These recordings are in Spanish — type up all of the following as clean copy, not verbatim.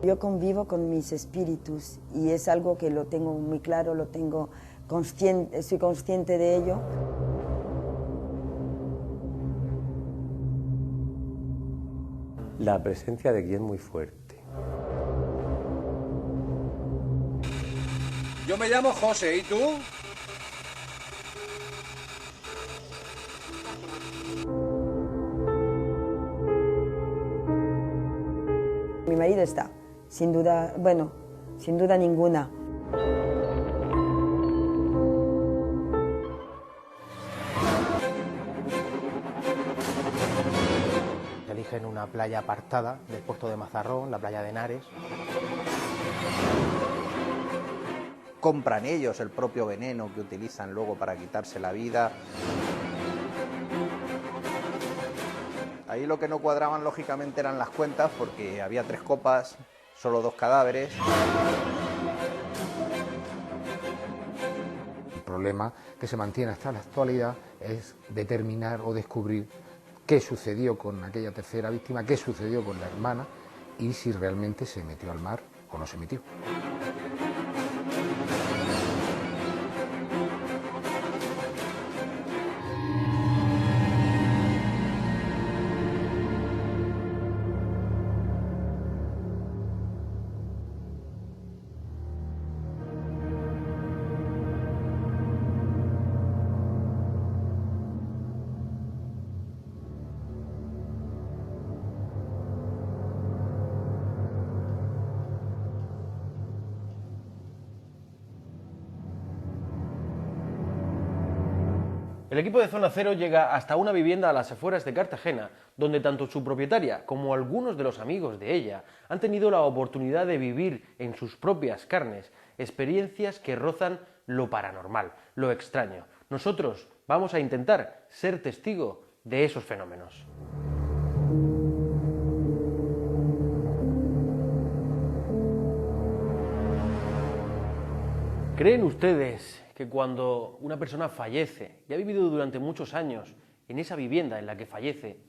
Yo convivo con mis espíritus y es algo que lo tengo muy claro, lo tengo consciente, soy consciente de ello. La presencia de aquí es muy fuerte. Yo me llamo José, ¿y tú? Mi marido está, sin duda, bueno, sin duda ninguna. Eligen una playa apartada del puerto de Mazarrón, la playa de Henares. Compran ellos el propio veneno que utilizan luego para quitarse la vida. Ahí lo que no cuadraban lógicamente eran las cuentas, porque había 3 copas, solo 2 cadáveres. El problema que se mantiene hasta la actualidad es determinar o descubrir qué sucedió con aquella tercera víctima, qué sucedió con la hermana y si realmente se metió al mar o no se metió. El equipo de Zona Cero llega hasta una vivienda a las afueras de Cartagena, donde tanto su propietaria como algunos de los amigos de ella han tenido la oportunidad de vivir en sus propias carnes experiencias que rozan lo paranormal, lo extraño. Nosotros vamos a intentar ser testigo de esos fenómenos. ¿Creen ustedes que cuando una persona fallece y ha vivido durante muchos años en esa vivienda en la que fallece,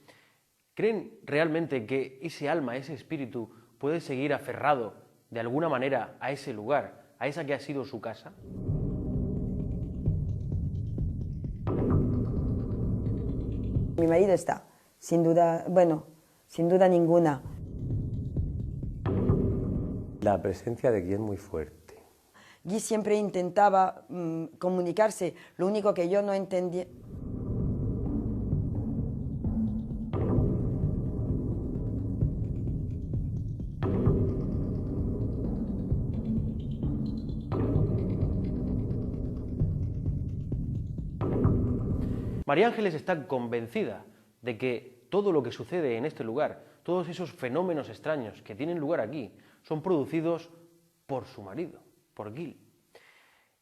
creen realmente que ese alma, ese espíritu, puede seguir aferrado de alguna manera a ese lugar, a esa que ha sido su casa? Mi marido está, sin duda, bueno, sin duda ninguna. La presencia de aquí es muy fuerte. Guy siempre intentaba comunicarse, lo único que yo no entendía. María Ángeles está convencida de que todo lo que sucede en este lugar, todos esos fenómenos extraños que tienen lugar aquí, son producidos por su marido, por Gil.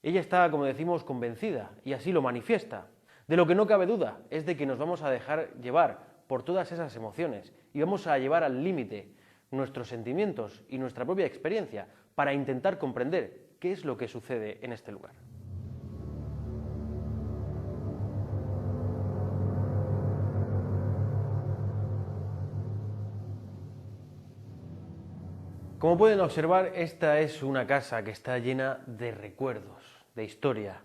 Ella está, como decimos, convencida y así lo manifiesta. De lo que no cabe duda es de que nos vamos a dejar llevar por todas esas emociones y vamos a llevar al límite nuestros sentimientos y nuestra propia experiencia para intentar comprender qué es lo que sucede en este lugar. Como pueden observar, esta es una casa que está llena de recuerdos, de historia,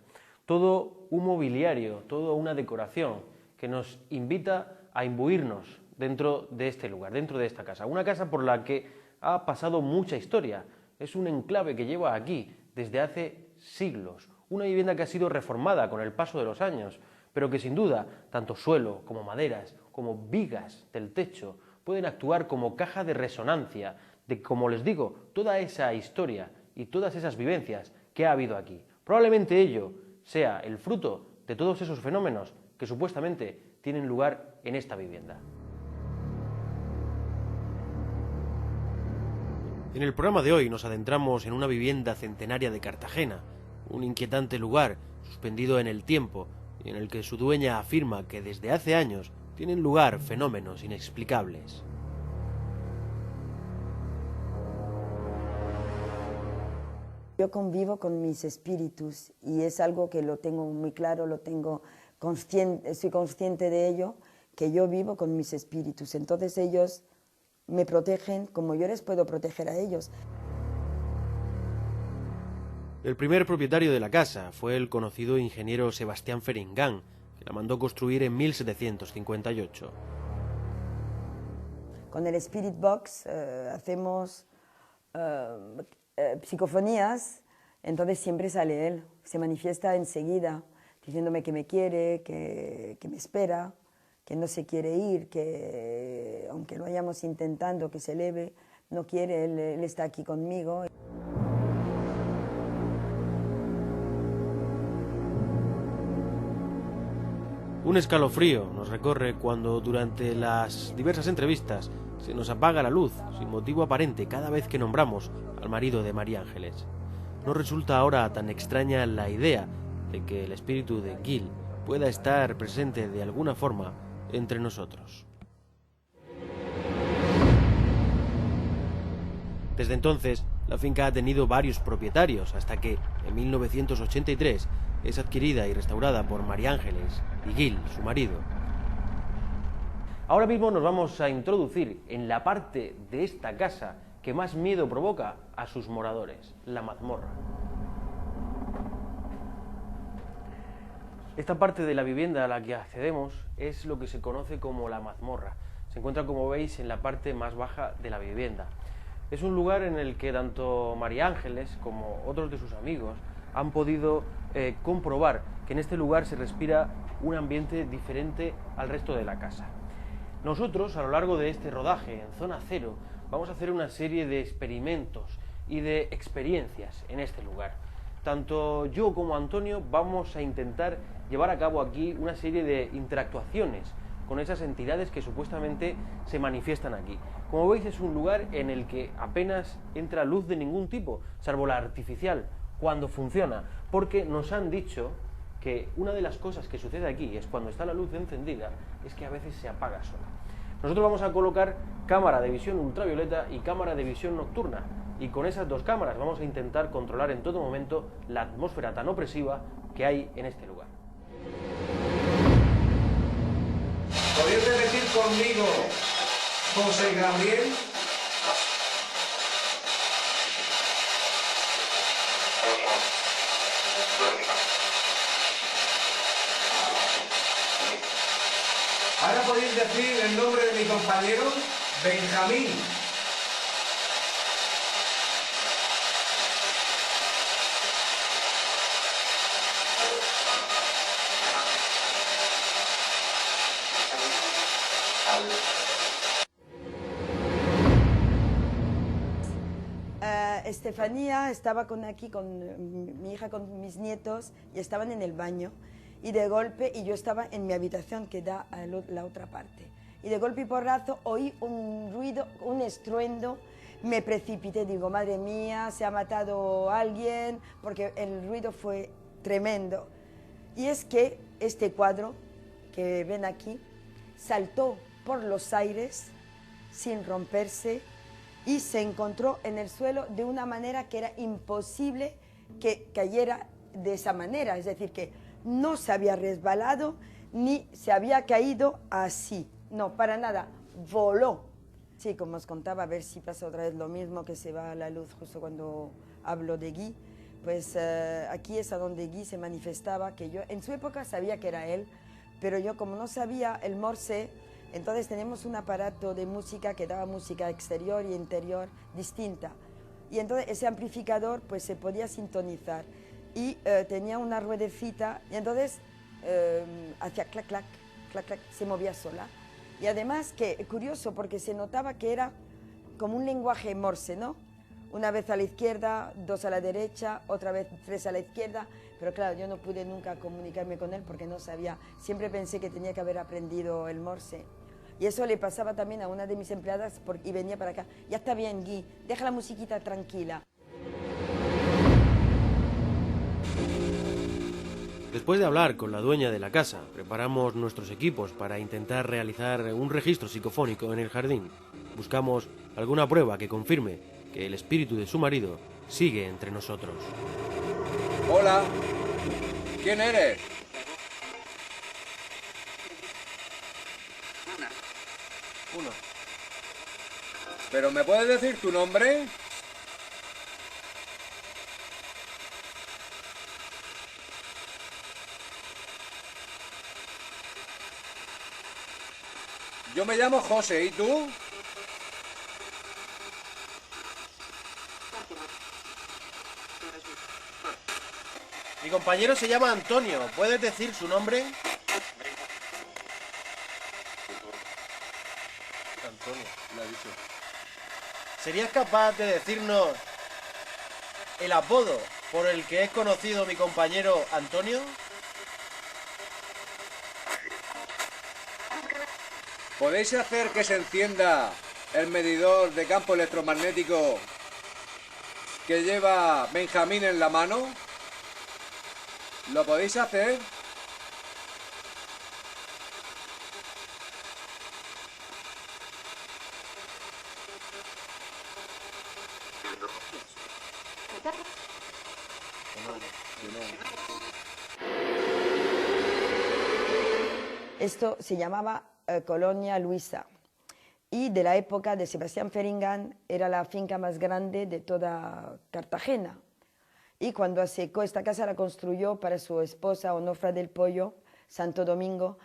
todo un mobiliario, toda una decoración que nos invita a imbuirnos dentro de este lugar, dentro de esta casa. Una casa por la que ha pasado mucha historia, es un enclave que lleva aquí desde hace siglos, una vivienda que ha sido reformada con el paso de los años, pero que sin duda, tanto suelo como maderas, como vigas del techo, pueden actuar como caja de resonancia de, como les digo, toda esa historia y todas esas vivencias que ha habido aquí. Probablemente ello sea el fruto de todos esos fenómenos que supuestamente tienen lugar en esta vivienda. En el programa de hoy nos adentramos en una vivienda centenaria de Cartagena, un inquietante lugar suspendido en el tiempo y en el que su dueña afirma que desde hace años tienen lugar fenómenos inexplicables. Yo convivo con mis espíritus y es algo que lo tengo muy claro, lo tengo consciente, soy consciente de ello, que yo vivo con mis espíritus. Entonces ellos me protegen como yo les puedo proteger a ellos. El primer propietario de la casa fue el conocido ingeniero Sebastián Feringán, que la mandó construir en 1758. Con el Spirit Box hacemos psicofonías, entonces siempre sale él, se manifiesta enseguida, diciéndome que me quiere, que me espera, que no se quiere ir, que aunque lo hayamos intentando que se eleve, no quiere, él está aquí conmigo. Un escalofrío nos recorre cuando durante las diversas entrevistas se nos apaga la luz sin motivo aparente cada vez que nombramos al marido de María Ángeles. No resulta ahora tan extraña la idea de que el espíritu de Gil pueda estar presente de alguna forma entre nosotros. Desde entonces, la finca ha tenido varios propietarios hasta que, en 1983, es adquirida y restaurada por María Ángeles y Gil, su marido. Ahora mismo nos vamos a introducir en la parte de esta casa que más miedo provoca a sus moradores, la mazmorra. Esta parte de la vivienda a la que accedemos es lo que se conoce como la mazmorra. Se encuentra, como veis, en la parte más baja de la vivienda. Es un lugar en el que tanto María Ángeles como otros de sus amigos han podido comprobar que en este lugar se respira un ambiente diferente al resto de la casa. Nosotros, a lo largo de este rodaje en Zona Cero, vamos a hacer una serie de experimentos y de experiencias en este lugar. Tanto yo como Antonio vamos a intentar llevar a cabo aquí una serie de interactuaciones con esas entidades que supuestamente se manifiestan aquí. Como veis, es un lugar en el que apenas entra luz de ningún tipo, salvo la artificial, cuando funciona, porque nos han dicho que una de las cosas que sucede aquí es cuando está la luz encendida, es que a veces se apaga sola. Nosotros vamos a colocar cámara de visión ultravioleta y cámara de visión nocturna, y con esas dos cámaras vamos a intentar controlar en todo momento la atmósfera tan opresiva que hay en este lugar. ¿Podrías repetir conmigo, José Gabriel? Ahora podéis decir el nombre de mi compañero, Benjamín. Estefanía estaba aquí con mi hija, con mis nietos, y estaban en el baño. Y de golpe, y yo estaba en mi habitación que da a la otra parte. Y de golpe y porrazo oí un ruido, un estruendo, me precipité, digo, madre mía, se ha matado alguien, porque el ruido fue tremendo. Y es que este cuadro que ven aquí saltó por los aires sin romperse y se encontró en el suelo de una manera que era imposible que cayera de esa manera, es decir, que no se había resbalado ni se había caído así, no, para nada, voló. Sí, como os contaba, a ver si pasa otra vez lo mismo, que se va la luz justo cuando hablo de Guy, pues aquí es a donde Guy se manifestaba, que yo en su época sabía que era él, pero yo como no sabía el morse, entonces tenemos un aparato de música que daba música exterior y interior distinta, y entonces ese amplificador pues se podía sintonizar, y tenía una ruedecita, y entonces hacía clac, clac, clac, clac, se movía sola. Y además, que curioso, porque se notaba que era como un lenguaje morse, ¿no? Una vez a la izquierda, dos a la derecha, otra vez tres a la izquierda, pero claro, yo no pude nunca comunicarme con él porque no sabía, siempre pensé que tenía que haber aprendido el morse. Y eso le pasaba también a una de mis empleadas y venía para acá. Ya está bien, Guy, deja la musiquita tranquila. Después de hablar con la dueña de la casa, preparamos nuestros equipos para intentar realizar un registro psicofónico en el jardín. Buscamos alguna prueba que confirme que el espíritu de su marido sigue entre nosotros. Hola, ¿quién eres? Uno. ¿Pero me puedes decir tu nombre? Yo me llamo José, ¿y tú? Mi compañero se llama Antonio. ¿Puedes decir su nombre? Antonio, lo ha dicho. ¿Serías capaz de decirnos el apodo por el que es conocido mi compañero Antonio? ¿Podéis hacer que se encienda el medidor de campo electromagnético que lleva Benjamín en la mano? ¿Lo podéis hacer? Esto se llamaba Colonia Luisa, y de la época de Sebastián Feringán era la finca más grande de toda Cartagena. Y cuando secó esta casa la construyó para su esposa Onofra del Pollo, Santo Domingo,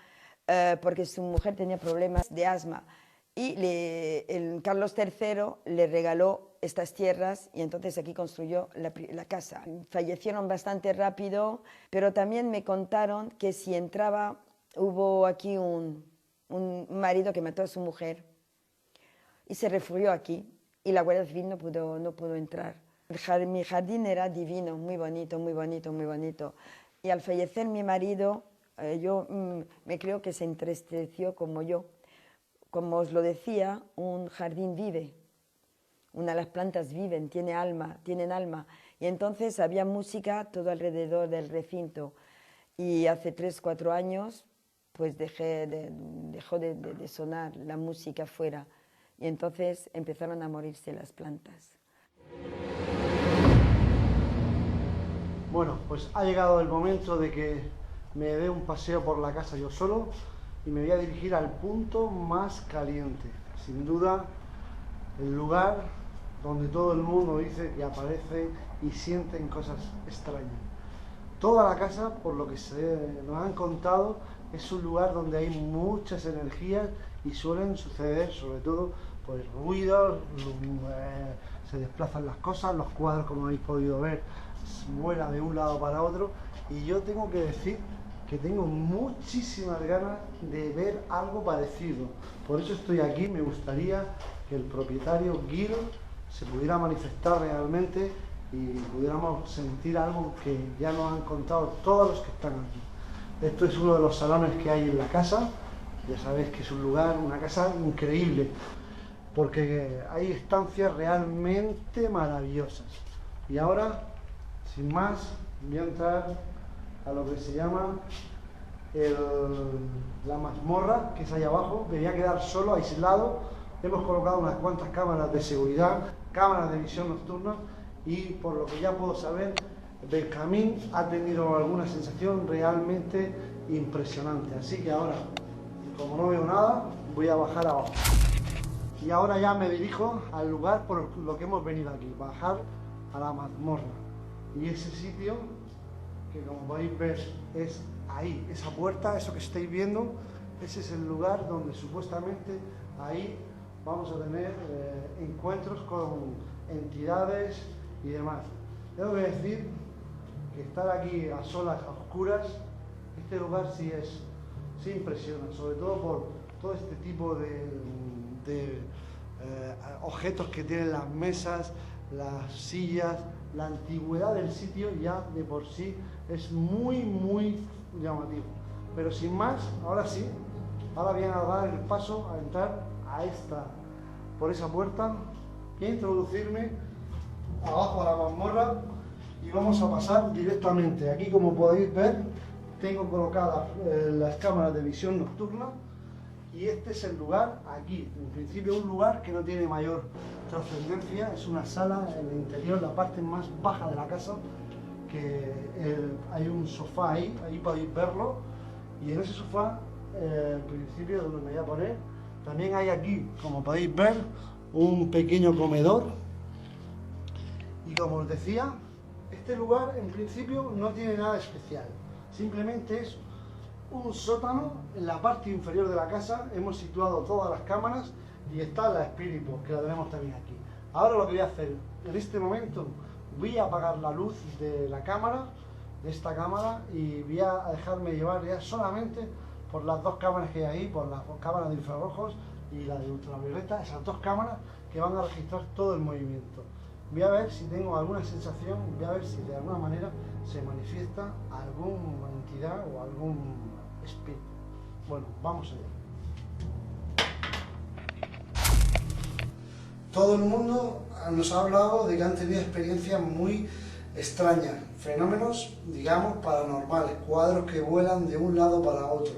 porque su mujer tenía problemas de asma. Y el Carlos III le regaló estas tierras y entonces aquí construyó la casa. Fallecieron bastante rápido, pero también me contaron que si entraba, hubo aquí un marido que mató a su mujer y se refugió aquí y la Guardia Civil no pudo entrar. Mi jardín era divino, muy bonito, muy bonito, muy bonito. Y al fallecer mi marido, yo me creo que se entristeció como yo. Como os lo decía, un jardín vive, las plantas viven, tienen alma. Y entonces había música todo alrededor del recinto. Y hace 3 o 4 años, pues dejó de sonar la música afuera. Y entonces empezaron a morirse las plantas. Bueno, pues ha llegado el momento de que me dé un paseo por la casa yo solo y me voy a dirigir al punto más caliente. Sin duda, el lugar donde todo el mundo dice que aparece y sienten cosas extrañas. Toda la casa, por lo que nos han contado, es un lugar donde hay muchas energías y suelen suceder, sobre todo, pues ruidos, se desplazan las cosas, los cuadros, como habéis podido ver, vuelan de un lado para otro, y yo tengo que decir que tengo muchísimas ganas de ver algo parecido. Por eso estoy aquí. Me gustaría que el propietario Gil se pudiera manifestar realmente y pudiéramos sentir algo que ya nos han contado todos los que están aquí. Esto es uno de los salones que hay en la casa. Ya sabéis que es un lugar, una casa increíble, porque hay estancias realmente maravillosas. Y ahora, sin más, voy a entrar a lo que se llama la mazmorra, que es ahí abajo. Me voy a quedar solo, aislado. Hemos colocado unas cuantas cámaras de seguridad, cámaras de visión nocturna, y por lo que ya puedo saber, Benjamín ha tenido alguna sensación realmente impresionante. Así que ahora, como no veo nada, voy a bajar abajo. Y ahora ya me dirijo al lugar por lo que hemos venido aquí, bajar a la mazmorra. Y ese sitio, que como podéis ver es ahí, esa puerta, eso que estáis viendo, ese es el lugar donde supuestamente ahí vamos a tener encuentros con entidades y demás. Tengo que decir que estar aquí a solas, a oscuras, este lugar sí impresiona, sobre todo por todo este tipo de objetos que tienen las mesas, las sillas. La antigüedad del sitio ya de por sí es muy llamativo. Pero sin más, ahora sí, ahora voy a dar el paso a entrar por esa puerta y a introducirme abajo a la mazmorra, y vamos a pasar directamente. Aquí, como podéis ver, tengo colocadas las cámaras de visión nocturna, y este es el lugar aquí. En principio un lugar que no tiene mayor trascendencia, es una sala en el interior, la parte más baja de la casa, que hay un sofá ahí podéis verlo, y en ese sofá, en principio donde me voy a poner, también hay aquí, como podéis ver, un pequeño comedor. Y como os decía, este lugar en principio no tiene nada especial, simplemente es un sótano. En la parte inferior de la casa hemos situado todas las cámaras y está la Spirit Box, que la tenemos también aquí. Ahora lo que voy a hacer, en este momento voy a apagar la luz de la cámara, de esta cámara, y voy a dejarme llevar ya solamente por las dos cámaras que hay ahí, por las cámaras de infrarrojos y la de ultravioleta, esas dos cámaras que van a registrar todo el movimiento. Voy a ver si tengo alguna sensación, voy a ver si de alguna manera se manifiesta alguna entidad o algún espíritu. Bueno, vamos allá. Todo el mundo nos ha hablado de que han tenido experiencias muy extrañas, fenómenos, digamos, paranormales, cuadros que vuelan de un lado para otro.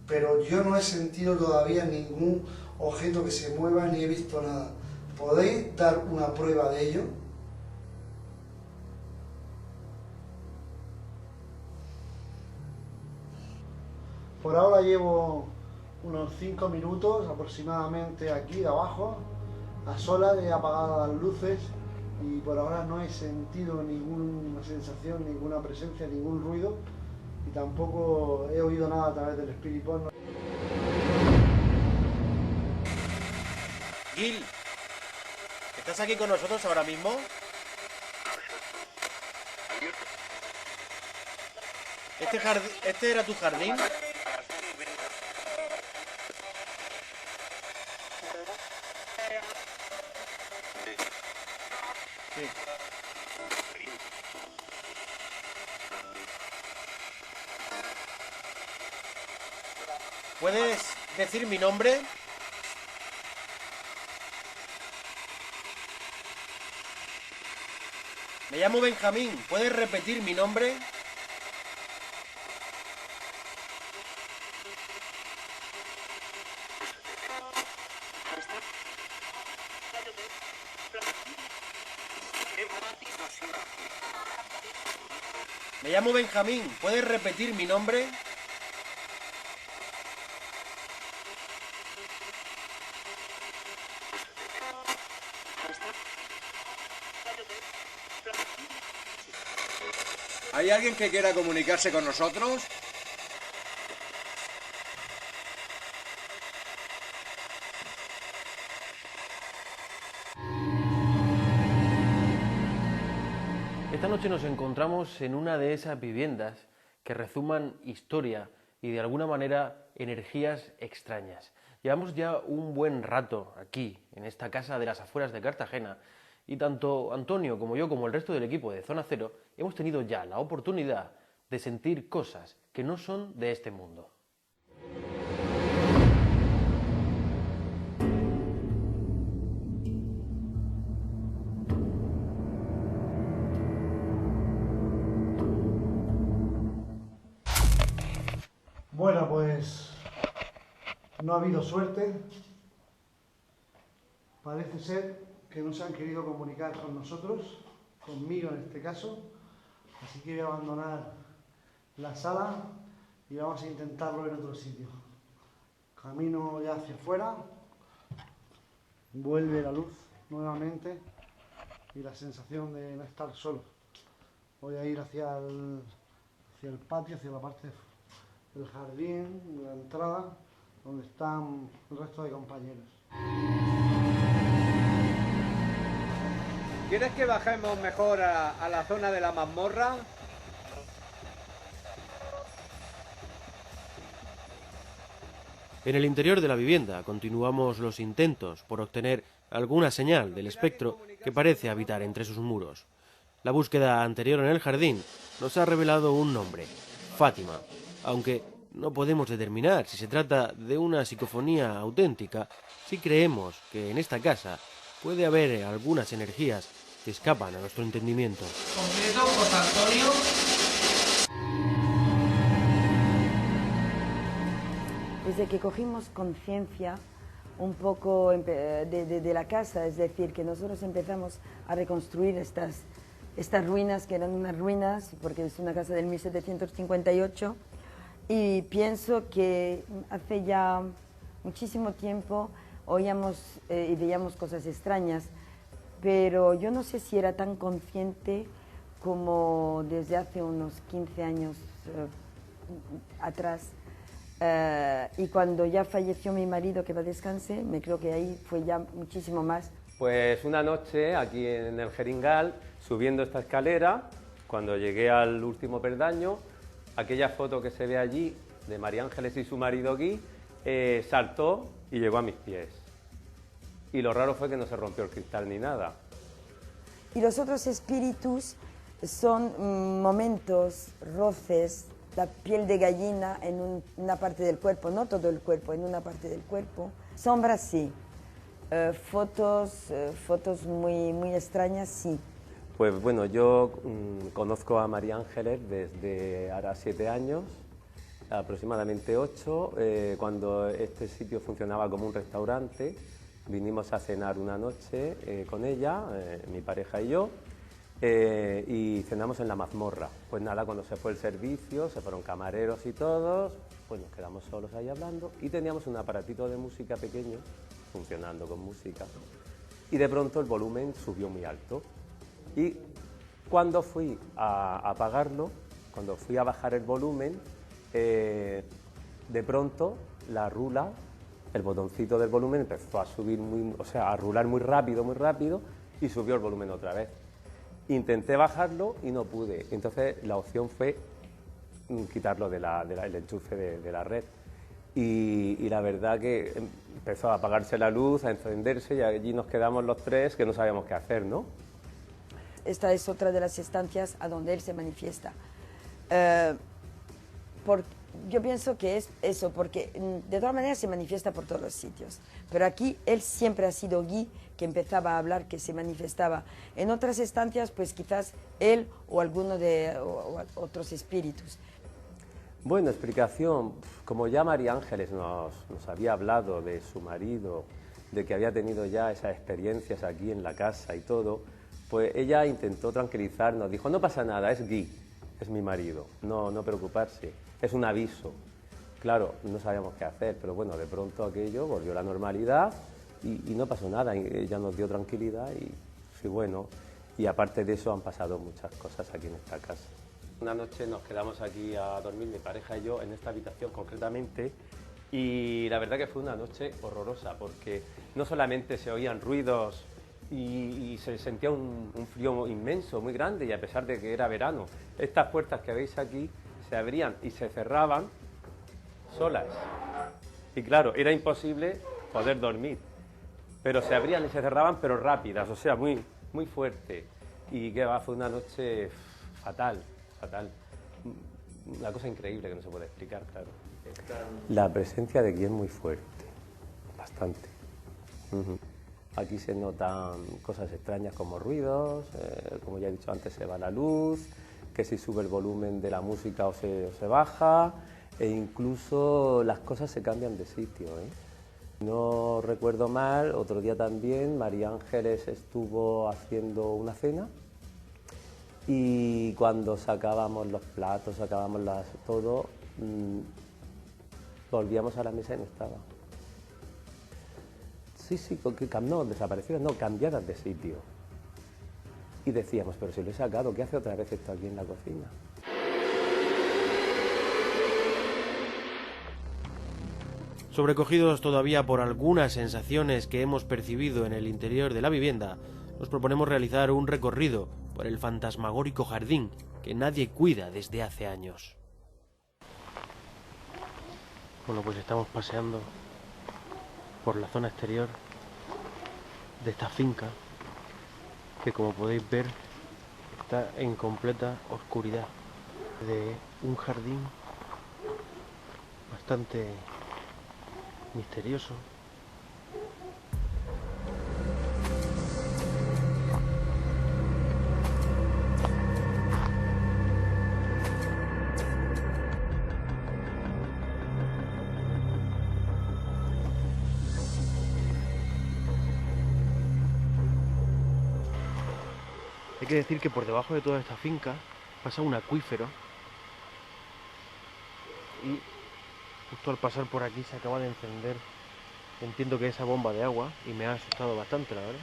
Pero yo no he sentido todavía ningún objeto que se mueva ni he visto nada. ¿Podéis dar una prueba de ello? Por ahora llevo unos 5 minutos aproximadamente aquí de abajo, a solas, he apagado las luces y por ahora no he sentido ninguna sensación, ninguna presencia, ningún ruido, y tampoco he oído nada a través del Spirit Box. Gil, ¿estás aquí con nosotros ahora mismo? ¿Este era tu jardín? Sí. ¿Puedes decir mi nombre? Me llamo Benjamín. ¿Puedes repetir mi nombre? Me llamo Benjamín. ¿Puedes repetir mi nombre? ¿Hay alguien que quiera comunicarse con nosotros? Esta noche nos encontramos en una de esas viviendas que rezuman historia y de alguna manera energías extrañas. Llevamos ya un buen rato aquí, en esta casa de las afueras de Cartagena, y tanto Antonio como yo, como el resto del equipo de Zona Cero, hemos tenido ya la oportunidad de sentir cosas que no son de este mundo. Bueno, pues no ha habido suerte. Parece ser que no se han querido comunicar con nosotros, conmigo en este caso, así que voy a abandonar la sala y vamos a intentarlo en otro sitio. Camino ya hacia afuera, vuelve la luz nuevamente y la sensación de no estar solo. Voy a ir hacia el patio, hacia la parte del jardín, de la entrada, donde están el resto de compañeros. ¿Quieres que bajemos mejor a la zona de la mazmorra? En el interior de la vivienda continuamos los intentos por obtener alguna señal del espectro que parece habitar entre sus muros. La búsqueda anterior en el jardín nos ha revelado un nombre, Fátima, aunque no podemos determinar si se trata de una psicofonía auténtica. Sí creemos que en esta casa puede haber algunas energías que escapan a nuestro entendimiento. Completo, José Antonio. Desde que cogimos conciencia un poco de la casa, es decir, que nosotros empezamos a reconstruir estas ruinas, que eran unas ruinas, porque es una casa del 1758, y pienso que hace ya muchísimo tiempo oíamos y veíamos cosas extrañas, pero yo no sé si era tan consciente como desde hace unos 15 años atrás. Y cuando ya falleció mi marido, que va a descanse, me creo que ahí fue ya muchísimo más. Pues una noche aquí en el Jeringal, subiendo esta escalera, cuando llegué al último peldaño, aquella foto que se ve allí de María Ángeles y su marido Guy, saltó y llegó a mis pies. Y lo raro fue que no se rompió el cristal ni nada. Y los otros espíritus son momentos, roces, la piel de gallina en una parte del cuerpo, no todo el cuerpo, en una parte del cuerpo. Sombras sí, fotos muy, muy extrañas sí. Pues bueno, yo conozco a María Ángeles desde ahora 7 años, aproximadamente 8, cuando este sitio funcionaba como un restaurante. Vinimos a cenar una noche con ella, mi pareja y yo, y cenamos en la mazmorra. Pues nada, cuando se fue el servicio, se fueron camareros y todos, pues nos quedamos solos ahí hablando y teníamos un aparatito de música pequeño, funcionando con música, y de pronto el volumen subió muy alto. Y cuando fui a apagarlo, cuando fui a bajar el volumen, de pronto la rula, el botoncito del volumen empezó a subir a rular muy rápido y subió el volumen otra vez. Intenté bajarlo y no pude. Entonces la opción fue quitarlo del enchufe de la red. Y la verdad que empezó a apagarse la luz, a encenderse y allí nos quedamos los tres que no sabíamos qué hacer, ¿no? Esta es otra de las estancias a donde él se manifiesta. Yo pienso que es eso, porque de todas maneras se manifiesta por todos los sitios. Pero aquí él siempre ha sido Guy, que empezaba a hablar, que se manifestaba. En otras estancias, pues quizás él o alguno de otros espíritus. Bueno, explicación. Como ya María Ángeles nos había hablado de su marido, de que había tenido ya esas experiencias aquí en la casa y todo, pues ella intentó tranquilizarnos. Dijo, no pasa nada, es Guy, es mi marido, no preocuparse. Es un aviso. Claro, no sabíamos qué hacer, pero bueno, de pronto aquello volvió a la normalidad y no pasó nada. Y ella nos dio tranquilidad y sí, bueno. Y aparte de eso han pasado muchas cosas aquí en esta casa. Una noche nos quedamos aquí a dormir, mi pareja y yo, en esta habitación concretamente, y la verdad que fue una noche horrorosa, porque no solamente se oían ruidos y se sentía un frío inmenso, muy grande, y a pesar de que era verano, estas puertas que veis aquí se abrían y se cerraban solas. Y claro, era imposible poder dormir, pero se abrían y se cerraban, pero rápidas, o sea, muy, muy fuerte. Y que va, fue una noche fatal. Una cosa increíble que no se puede explicar, claro. La presencia de Guy es muy fuerte, bastante. Aquí se notan cosas extrañas como ruidos, como ya he dicho antes, se va la luz, que si sube el volumen de la música o se baja, e incluso las cosas se cambian de sitio, No recuerdo mal, otro día también María Ángeles estuvo haciendo una cena y cuando sacábamos los platos, sacábamos todo, volvíamos a la mesa y no estaba. Sí, desaparecidas, no, cambiadas de sitio. Y decíamos, pero si lo he sacado, ¿qué hace otra vez esto aquí en la cocina? Sobrecogidos todavía por algunas sensaciones que hemos percibido en el interior de la vivienda, nos proponemos realizar un recorrido por el fantasmagórico jardín que nadie cuida desde hace años. Bueno, pues estamos paseando por la zona exterior de esta finca, que como podéis ver está en completa oscuridad, de un jardín bastante misterioso. Hay que decir que por debajo de toda esta finca pasa un acuífero y justo al pasar por aquí se acaba de encender Entiendo que esa bomba de agua y me ha asustado bastante, la verdad.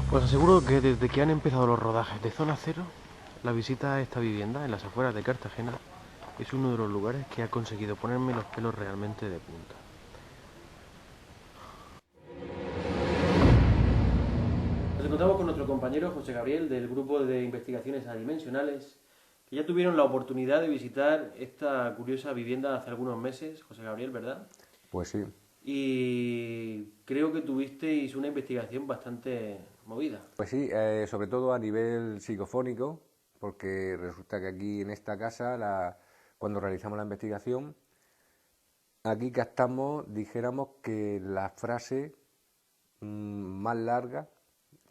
Os aseguro que desde que han empezado los rodajes de Zona Cero, la visita a esta vivienda en las afueras de Cartagena es uno de los lugares que ha conseguido ponerme los pelos realmente de punta. Nos encontramos con nuestro compañero José Gabriel del grupo de investigaciones adimensionales, que ya tuvieron la oportunidad de visitar esta curiosa vivienda hace algunos meses. José Gabriel, ¿verdad? Pues sí. Y creo que tuvisteis una investigación bastante movida. Pues sí, sobre todo a nivel psicofónico, porque resulta que aquí en esta casa, cuando realizamos la investigación, aquí captamos, dijéramos, que la frase más larga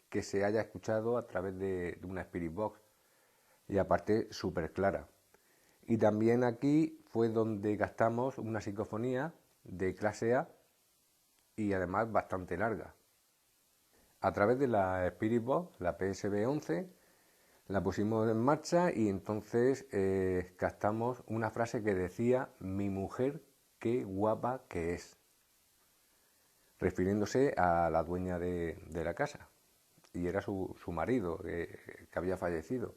que se haya escuchado a través de una Spirit Box, y aparte súper clara. Y también aquí fue donde gastamos una psicofonía de clase A y además bastante larga. A través de la Spirit Box, la PSB-11, la pusimos en marcha y entonces captamos una frase que decía: mi mujer, qué guapa que es, refiriéndose a la dueña de la casa, y era su marido que había fallecido.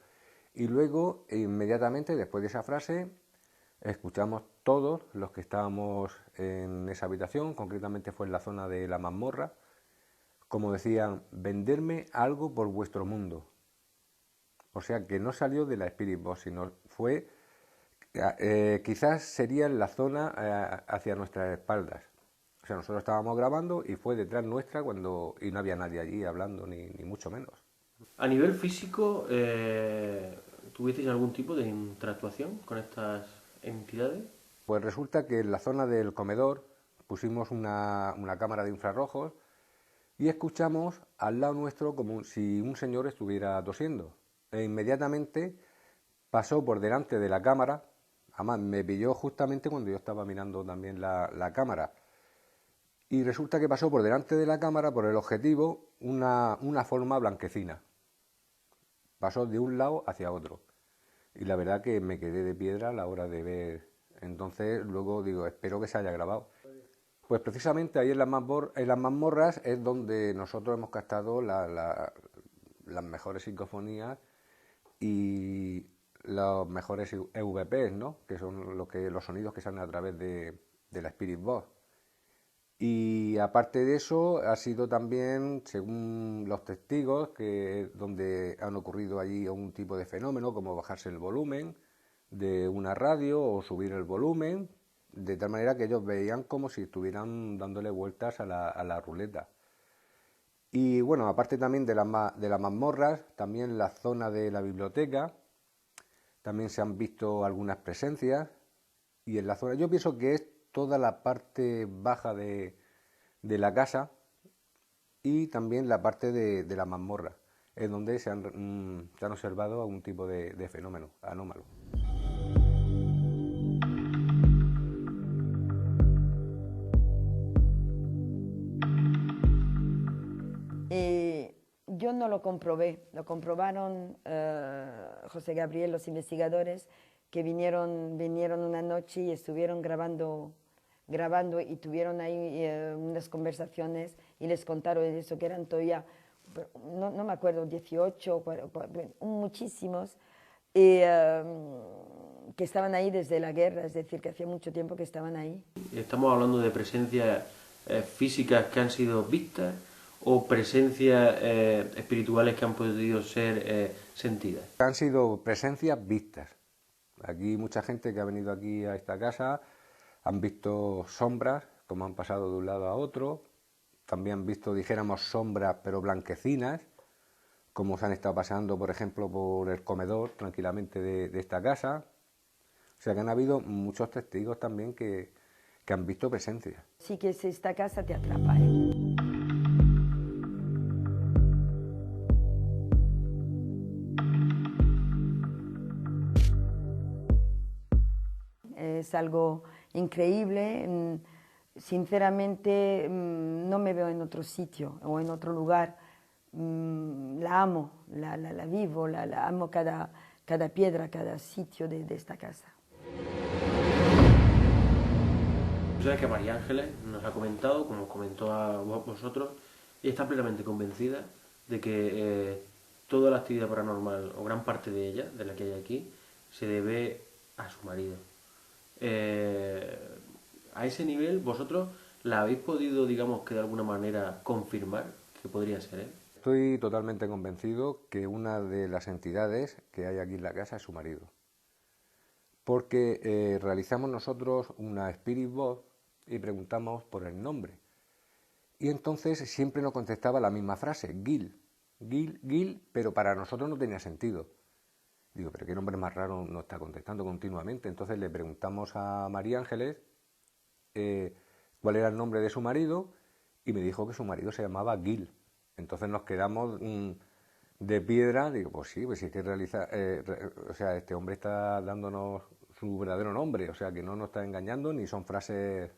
Y luego, inmediatamente después de esa frase, escuchamos todos los que estábamos en esa habitación, concretamente fue en la zona de la mazmorra, como decían: venderme algo por vuestro mundo. O sea que no salió de la Spirit Box, sino fue, quizás sería en la zona hacia nuestras espaldas. O sea, nosotros estábamos grabando y fue detrás nuestra y no había nadie allí hablando, ni mucho menos. A nivel físico, ¿tuvisteis algún tipo de interactuación con estas entidades? Pues resulta que en la zona del comedor pusimos una cámara de infrarrojos y escuchamos al lado nuestro como si un señor estuviera tosiendo. E inmediatamente pasó por delante de la cámara, además me pilló justamente cuando yo estaba mirando también la cámara. Y resulta que pasó por delante de la cámara, por el objetivo, una forma blanquecina. Pasó de un lado hacia otro. Y la verdad que me quedé de piedra a la hora de ver. Entonces luego digo, espero que se haya grabado. Pues precisamente ahí en las mazmorras es donde nosotros hemos captado las mejores psicofonías y los mejores EVPs, ¿no? Que son los sonidos que salen a través de la Spirit Box. Y aparte de eso, ha sido también, según los testigos, donde han ocurrido allí un tipo de fenómeno, como bajarse el volumen de una radio o subir el volumen, de tal manera que ellos veían como si estuvieran dándole vueltas a la ruleta. Y bueno, aparte también de las mazmorras, también la zona de la biblioteca, también se han visto algunas presencias, y en la zona, yo pienso que es toda la parte baja de la casa y también la parte de la mazmorra, es donde se han observado algún tipo de fenómeno anómalo. Yo no lo comprobé, lo comprobaron José Gabriel, los investigadores, que vinieron una noche y estuvieron grabando y tuvieron ahí unas conversaciones y les contaron eso, que eran todavía, no me acuerdo, 18, muchísimos, que estaban ahí desde la guerra, es decir, que hacía mucho tiempo que estaban ahí. ¿Estamos hablando de presencias físicas que han sido vistas o presencias espirituales que han podido ser sentidas? Han sido presencias vistas. Aquí mucha gente que ha venido aquí a esta casa han visto sombras, como han pasado de un lado a otro. También han visto, dijéramos, sombras pero blanquecinas, como se han estado pasando, por ejemplo, por el comedor tranquilamente de esta casa. O sea que han habido muchos testigos también que han visto presencias. Sí que esta casa te atrapa, ¿eh? Es algo increíble. sinceramente no me veo en otro sitio o en otro lugar. La amo, la vivo, la amo cada piedra, cada sitio de esta casa. Tú sabes que María Ángeles nos ha comentado, como os comentó a vosotros, y está plenamente convencida de que toda la actividad paranormal, o gran parte de ella, de la que hay aquí, se debe a su marido. A ese nivel, ¿vosotros la habéis podido, digamos, que de alguna manera confirmar que podría ser él? Estoy totalmente convencido que una de las entidades que hay aquí en la casa es su marido. Porque realizamos nosotros una Spirit Box y preguntamos por el nombre. Y entonces siempre nos contestaba la misma frase, Gil, Gil, Gil, pero para nosotros no tenía sentido. Digo, pero qué nombre más raro nos está contestando continuamente. Entonces le preguntamos a María Ángeles cuál era el nombre de su marido y me dijo que su marido se llamaba Gil. Entonces nos quedamos de piedra. Digo, pues sí, pues sí que realiza, o sea, este hombre está dándonos su verdadero nombre, o sea, que no nos está engañando ni son frases.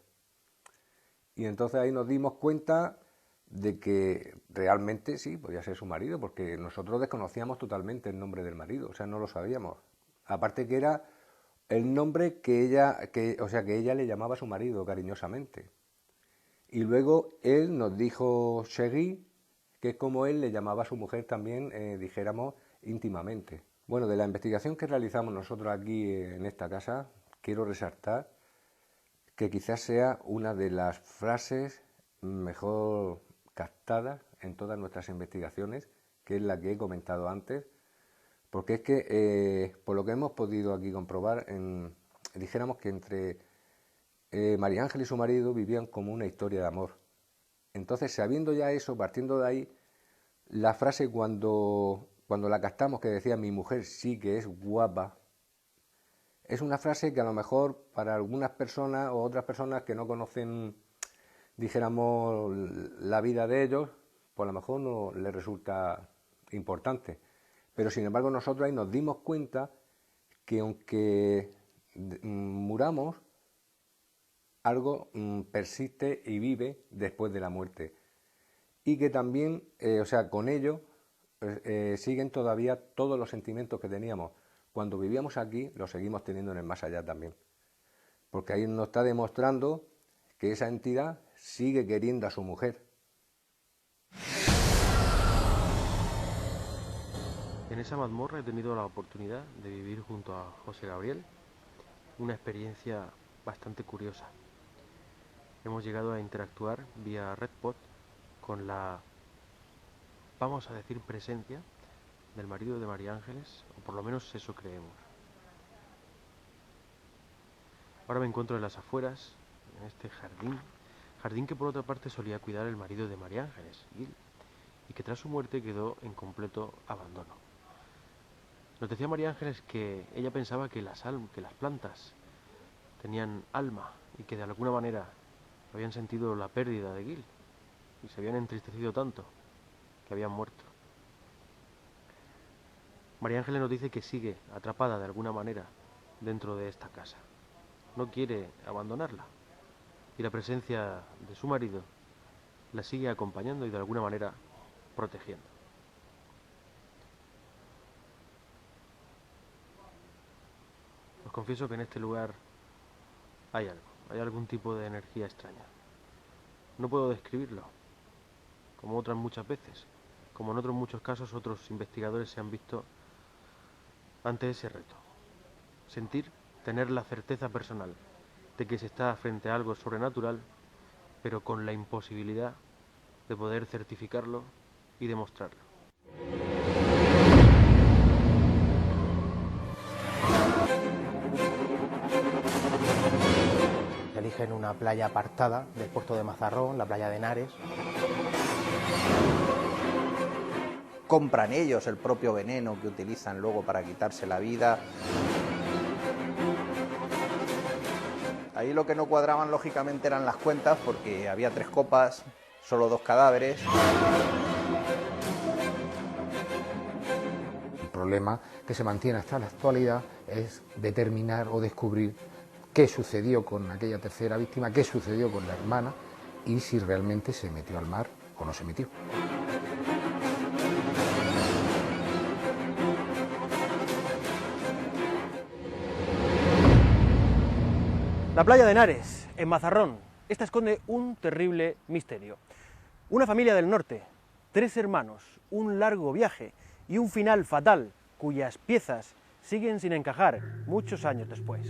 Y entonces ahí nos dimos cuenta de que realmente sí, podía ser su marido, porque nosotros desconocíamos totalmente el nombre del marido, o sea, no lo sabíamos. Aparte que era el nombre que ella le llamaba a su marido cariñosamente. Y luego él nos dijo Shegui, que es como él le llamaba a su mujer también, dijéramos, íntimamente. Bueno, de la investigación que realizamos nosotros aquí en esta casa, quiero resaltar que quizás sea una de las frases mejor captadas en todas nuestras investigaciones, que es la que he comentado antes, porque es que, por lo que hemos podido aquí comprobar, dijéramos que entre María Ángel y su marido vivían como una historia de amor. Entonces, sabiendo ya eso, partiendo de ahí, la frase cuando la captamos que decía mi mujer sí que es guapa, es una frase que a lo mejor para algunas personas o otras personas que no conocen, dijéramos, la vida de ellos, pues a lo mejor no les resulta importante. Pero sin embargo nosotros ahí nos dimos cuenta que aunque muramos, algo persiste y vive después de la muerte. Y que también, o sea, con ello siguen todavía todos los sentimientos que teníamos cuando vivíamos aquí, los seguimos teniendo en el más allá también. Porque ahí nos está demostrando que esa entidad sigue queriendo a su mujer. En esa mazmorra he tenido la oportunidad de vivir junto a José Gabriel, una experiencia bastante curiosa. Hemos llegado a interactuar vía RedPod con la, vamos a decir, presencia del marido de María Ángeles, o por lo menos eso creemos. Ahora me encuentro en las afueras, en este jardín que por otra parte solía cuidar el marido de María Ángeles, Gil, y que tras su muerte quedó en completo abandono. Nos decía María Ángeles que ella pensaba que las plantas tenían alma y que de alguna manera habían sentido la pérdida de Gil y se habían entristecido tanto que habían muerto. María Ángeles nos dice que sigue atrapada de alguna manera dentro de esta casa. No quiere abandonarla y la presencia de su marido la sigue acompañando y de alguna manera protegiendo. Os confieso que en este lugar hay algún tipo de energía extraña. No puedo describirlo, como otras muchas veces, como en otros muchos casos otros investigadores se han visto ante ese reto. Sentir, tener la certeza personal de que se está frente a algo sobrenatural, pero con la imposibilidad de poder certificarlo y demostrarlo. Eligen una playa apartada del puerto de Mazarrón, la playa de Henares. Compran ellos el propio veneno que utilizan luego para quitarse la vida. Ahí lo que no cuadraban lógicamente eran las cuentas, porque había 3 copas, solo 2 cadáveres. El problema que se mantiene hasta la actualidad es determinar o descubrir qué sucedió con aquella tercera víctima, qué sucedió con la hermana y si realmente se metió al mar o no se metió. La playa de Henares, en Mazarrón, esta esconde un terrible misterio. Una familia del norte, 3 hermanos, un largo viaje y un final fatal, cuyas piezas siguen sin encajar muchos años después.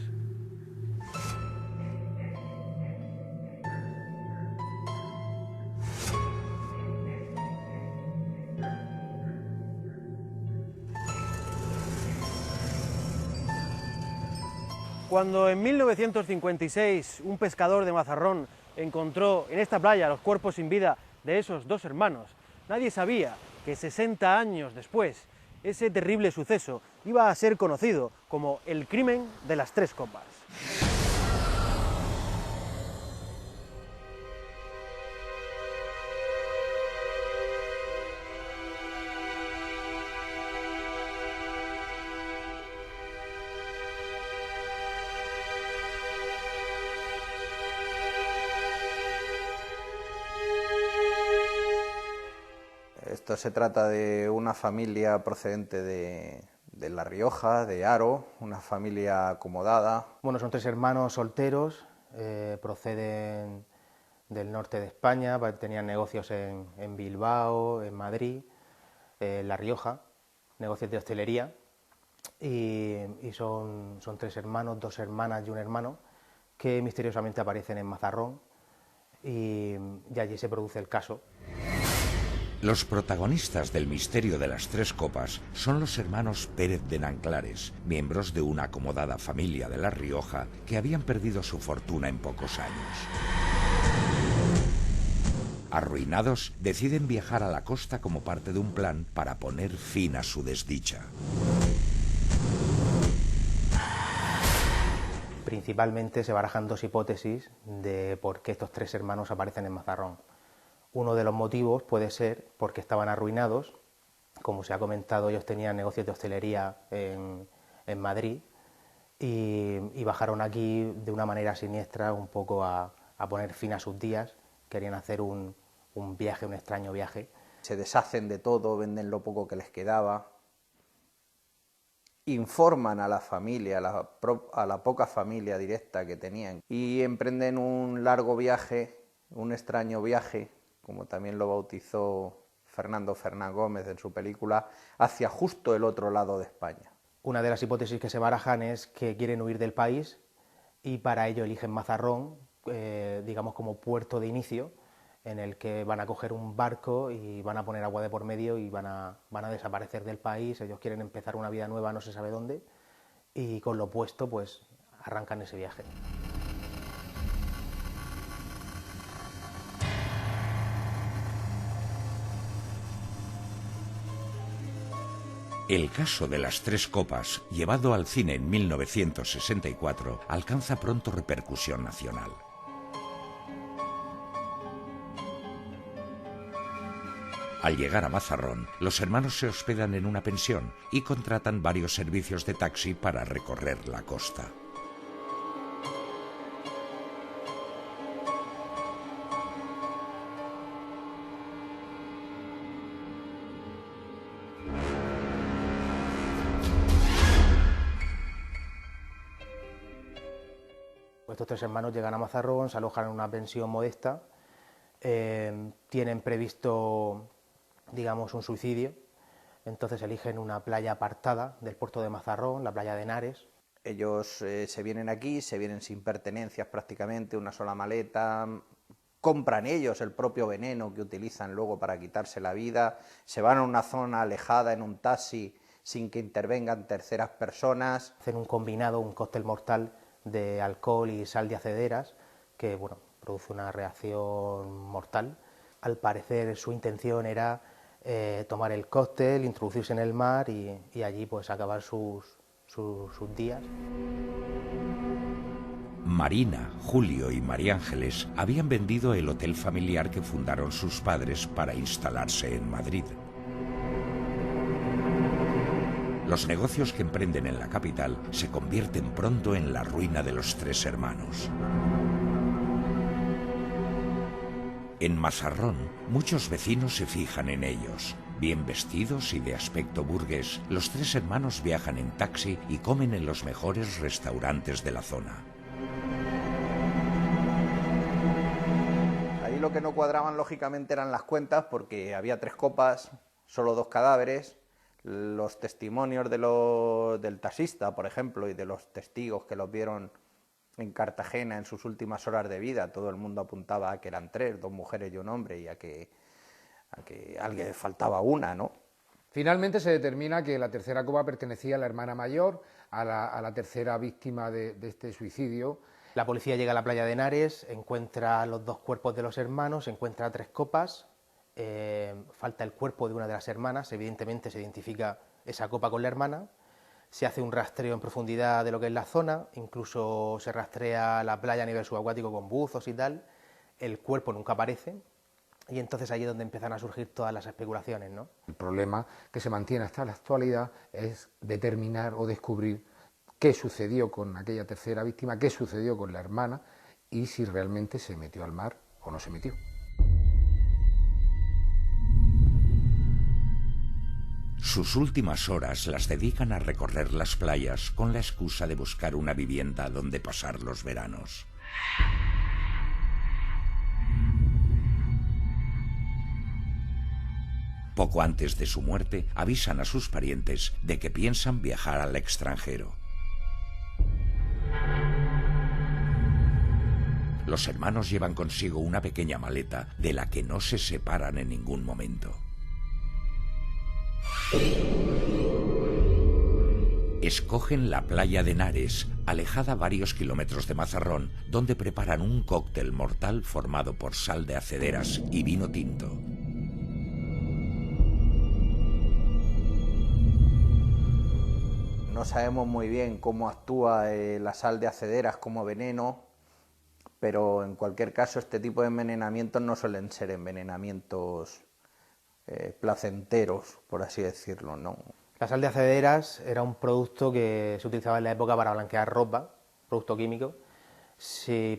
Cuando en 1956 un pescador de Mazarrón encontró en esta playa los cuerpos sin vida de esos 2 hermanos, nadie sabía que 60 años después ese terrible suceso iba a ser conocido como el crimen de las 3 copas. Esto se trata de una familia procedente de La Rioja, de Haro, una familia acomodada. Bueno, son 3 hermanos solteros, proceden del norte de España, tenían negocios en Bilbao, en Madrid, en La Rioja, negocios de hostelería, y son 3 hermanos, 2 hermanas y un hermano, que misteriosamente aparecen en Mazarrón, y allí se produce el caso. Los protagonistas del misterio de las 3 copas son los hermanos Pérez de Nanclares, miembros de una acomodada familia de La Rioja que habían perdido su fortuna en pocos años. Arruinados, deciden viajar a la costa como parte de un plan para poner fin a su desdicha. Principalmente se barajan 2 hipótesis de por qué estos 3 hermanos aparecen en Mazarrón. Uno de los motivos puede ser porque estaban arruinados. Como se ha comentado, ellos tenían negocios de hostelería en Madrid y bajaron aquí de una manera siniestra un poco a poner fin a sus días. Querían hacer un viaje, un extraño viaje. Se deshacen de todo, venden lo poco que les quedaba, informan a la familia, a la poca familia directa que tenían y emprenden un largo viaje, un extraño viaje, como también lo bautizó Fernando Fernán Gómez en su película, hacia justo el otro lado de España. Una de las hipótesis que se barajan es que quieren huir del país y para ello eligen Mazarrón, digamos como puerto de inicio, en el que van a coger un barco y van a poner agua de por medio y van a desaparecer del país. Ellos quieren empezar una vida nueva, no se sabe dónde, y con lo puesto pues arrancan ese viaje. El caso de las 3 copas, llevado al cine en 1964, alcanza pronto repercusión nacional. Al llegar a Mazarrón, los hermanos se hospedan en una pensión y contratan varios servicios de taxi para recorrer la costa. Estos 3 hermanos llegan a Mazarrón, se alojan en una pensión modesta, tienen previsto, digamos, un suicidio, entonces eligen una playa apartada del puerto de Mazarrón, la playa de Henares. Ellos se vienen aquí, se vienen sin pertenencias prácticamente, una sola maleta, compran ellos el propio veneno que utilizan luego para quitarse la vida, se van a una zona alejada en un taxi sin que intervengan terceras personas. Hacen un combinado, un cóctel mortal de alcohol y sal de acederas que bueno, produce una reacción mortal. Al parecer su intención era tomar el cóctel, introducirse en el mar y allí pues acabar sus días. Marina, Julio y María Ángeles habían vendido el hotel familiar que fundaron sus padres para instalarse en Madrid. Los negocios que emprenden en la capital se convierten pronto en la ruina de los tres hermanos. En Mazarrón, muchos vecinos se fijan en ellos. Bien vestidos y de aspecto burgués, los tres hermanos viajan en taxi y comen en los mejores restaurantes de la zona. Ahí lo que no cuadraban lógicamente eran las cuentas, porque había 3 copas, solo 2 cadáveres. Los testimonios del taxista, por ejemplo, y de los testigos que los vieron en Cartagena en sus últimas horas de vida, todo el mundo apuntaba a que eran 3, 2 mujeres y un hombre, y a que alguien faltaba una, ¿no? Finalmente se determina que la tercera copa pertenecía a la hermana mayor, a la tercera víctima de este suicidio. La policía llega a la playa de Henares, encuentra los 2 cuerpos de los hermanos, encuentra 3 copas, falta el cuerpo de una de las hermanas, evidentemente se identifica esa copa con la hermana, se hace un rastreo en profundidad de lo que es la zona, incluso se rastrea la playa a nivel subacuático con buzos y tal, el cuerpo nunca aparece, y entonces ahí es donde empiezan a surgir todas las especulaciones, ¿no? El problema que se mantiene hasta la actualidad es determinar o descubrir qué sucedió con aquella tercera víctima, qué sucedió con la hermana y si realmente se metió al mar o no se metió. Sus últimas horas las dedican a recorrer las playas con la excusa de buscar una vivienda donde pasar los veranos. Poco antes de su muerte, avisan a sus parientes de que piensan viajar al extranjero. Los hermanos llevan consigo una pequeña maleta de la que no se separan en ningún momento. Escogen la playa de Henares, alejada varios kilómetros de Mazarrón, donde preparan un cóctel mortal formado por sal de acederas y vino tinto. No sabemos muy bien cómo actúa la sal de acederas como veneno, pero en cualquier caso este tipo de envenenamientos no suelen ser envenenamientos placenteros, por así decirlo, ¿no? La sal de acederas era un producto que se utilizaba en la época para blanquear ropa, producto químico.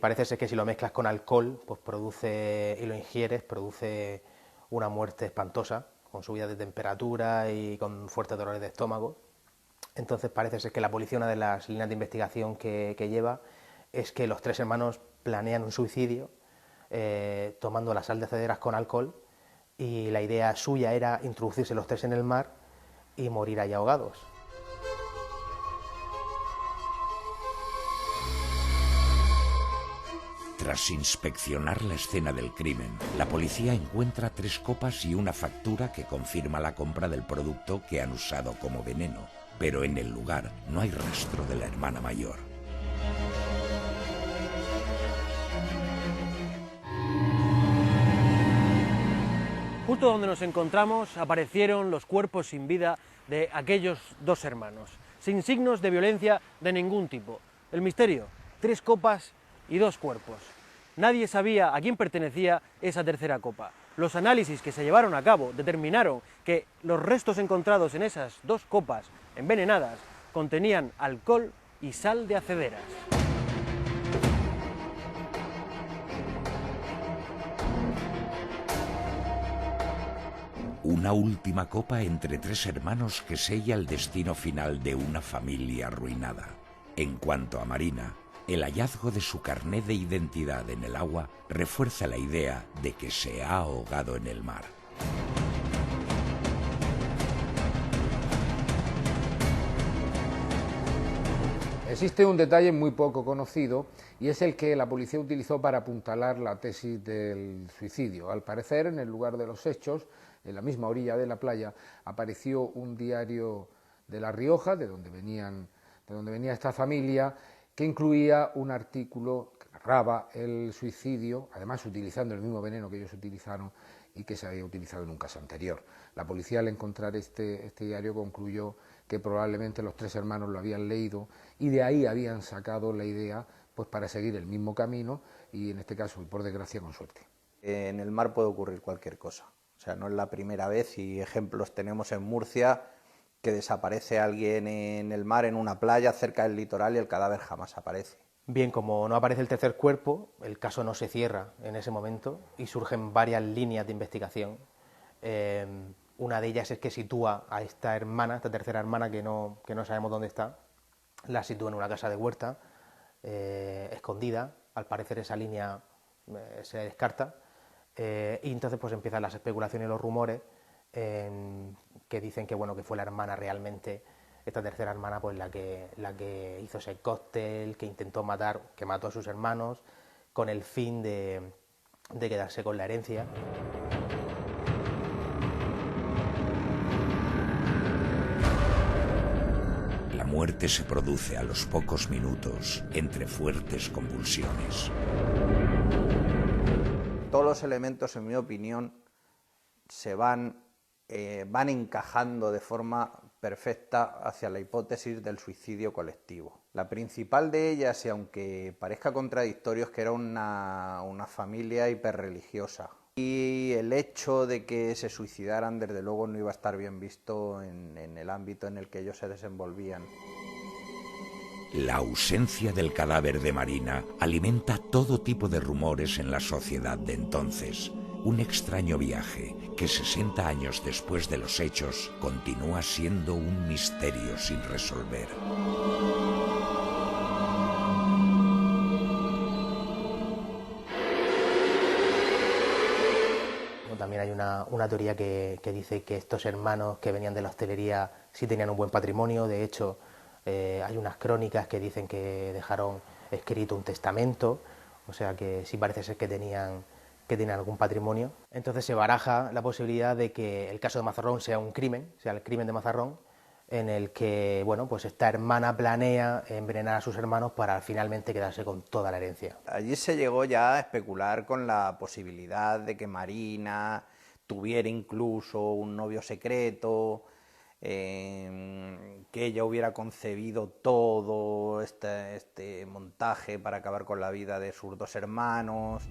Parece ser que si lo mezclas con alcohol, pues produce, y lo ingieres, produce una muerte espantosa, con subidas de temperatura y con fuertes dolores de estómago. Entonces parece ser que la policía, una de las líneas de investigación que lleva, es que los 3 hermanos planean un suicidio tomando la sal de acederas con alcohol, y la idea suya era introducirse los 3 en el mar y morir ahí ahogados. Tras inspeccionar la escena del crimen, la policía encuentra 3 copas y una factura que confirma la compra del producto que han usado como veneno, pero en el lugar no hay rastro de la hermana mayor. Justo donde nos encontramos aparecieron los cuerpos sin vida de aquellos 2 hermanos, sin signos de violencia de ningún tipo. El misterio, 3 copas y 2 cuerpos. Nadie sabía a quién pertenecía esa tercera copa. Los análisis que se llevaron a cabo determinaron que los restos encontrados en esas 2 copas envenenadas contenían alcohol y sal de acederas. Una última copa entre 3 hermanos que sella el destino final de una familia arruinada. En cuanto a Marina, el hallazgo de su carnet de identidad en el agua refuerza la idea de que se ha ahogado en el mar. Existe un detalle muy poco conocido y es el que la policía utilizó para apuntalar la tesis del suicidio. Al parecer, en el lugar de los hechos, en la misma orilla de la playa, apareció un diario de La Rioja, de donde venía esta familia, que incluía un artículo que narraba el suicidio, además utilizando el mismo veneno que ellos utilizaron y que se había utilizado en un caso anterior. La policía, al encontrar este diario, concluyó que probablemente los 3 hermanos lo habían leído y de ahí habían sacado la idea pues para seguir el mismo camino y en este caso, por desgracia, con suerte. En el mar puede ocurrir cualquier cosa, o sea, no es la primera vez y ejemplos tenemos en Murcia que desaparece alguien en el mar, en una playa, cerca del litoral, y el cadáver jamás aparece. Bien, como no aparece el tercer cuerpo, el caso no se cierra en ese momento y surgen varias líneas de investigación. Una de ellas es que sitúa a esta hermana, esta tercera hermana que no sabemos dónde está, la sitúa en una casa de Huerta, escondida. Al parecer esa línea se descarta, y entonces pues empiezan las especulaciones y los rumores que dicen que bueno, que fue la hermana realmente, esta tercera hermana, pues la que hizo ese cóctel, que intentó matar, que mató a sus hermanos con el fin de quedarse con la herencia. La muerte se produce a los pocos minutos, entre fuertes convulsiones. Todos los elementos, en mi opinión, se van encajando de forma perfecta hacia la hipótesis del suicidio colectivo. La principal de ellas, y aunque parezca contradictorio, es que era una familia hiperreligiosa. Y el hecho de que se suicidaran, desde luego, no iba a estar bien visto en el ámbito en el que ellos se desenvolvían. La ausencia del cadáver de Marina alimenta todo tipo de rumores en la sociedad de entonces. Un extraño viaje que 60 años después de los hechos continúa siendo un misterio sin resolver. También hay una teoría que dice que estos hermanos que venían de la hostelería sí tenían un buen patrimonio. De hecho, hay unas crónicas que dicen que dejaron escrito un testamento, o sea que sí parece ser que tenían algún patrimonio. Entonces se baraja la posibilidad de que el caso de Mazarrón sea un crimen, sea el crimen de Mazarrón, en el que bueno, pues esta hermana planea envenenar a sus hermanos para finalmente quedarse con toda la herencia. Allí se llegó ya a especular con la posibilidad de que Marina tuviera incluso un novio secreto, que ella hubiera concebido todo este montaje para acabar con la vida de sus dos hermanos.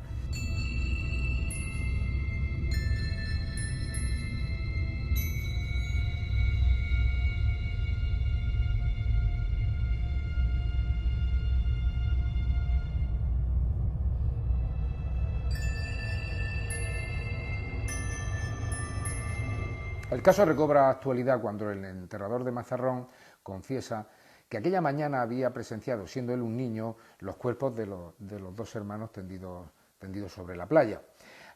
El caso recobra actualidad cuando el enterrador de Mazarrón confiesa que aquella mañana había presenciado, siendo él un niño, los cuerpos de los dos hermanos tendidos sobre la playa.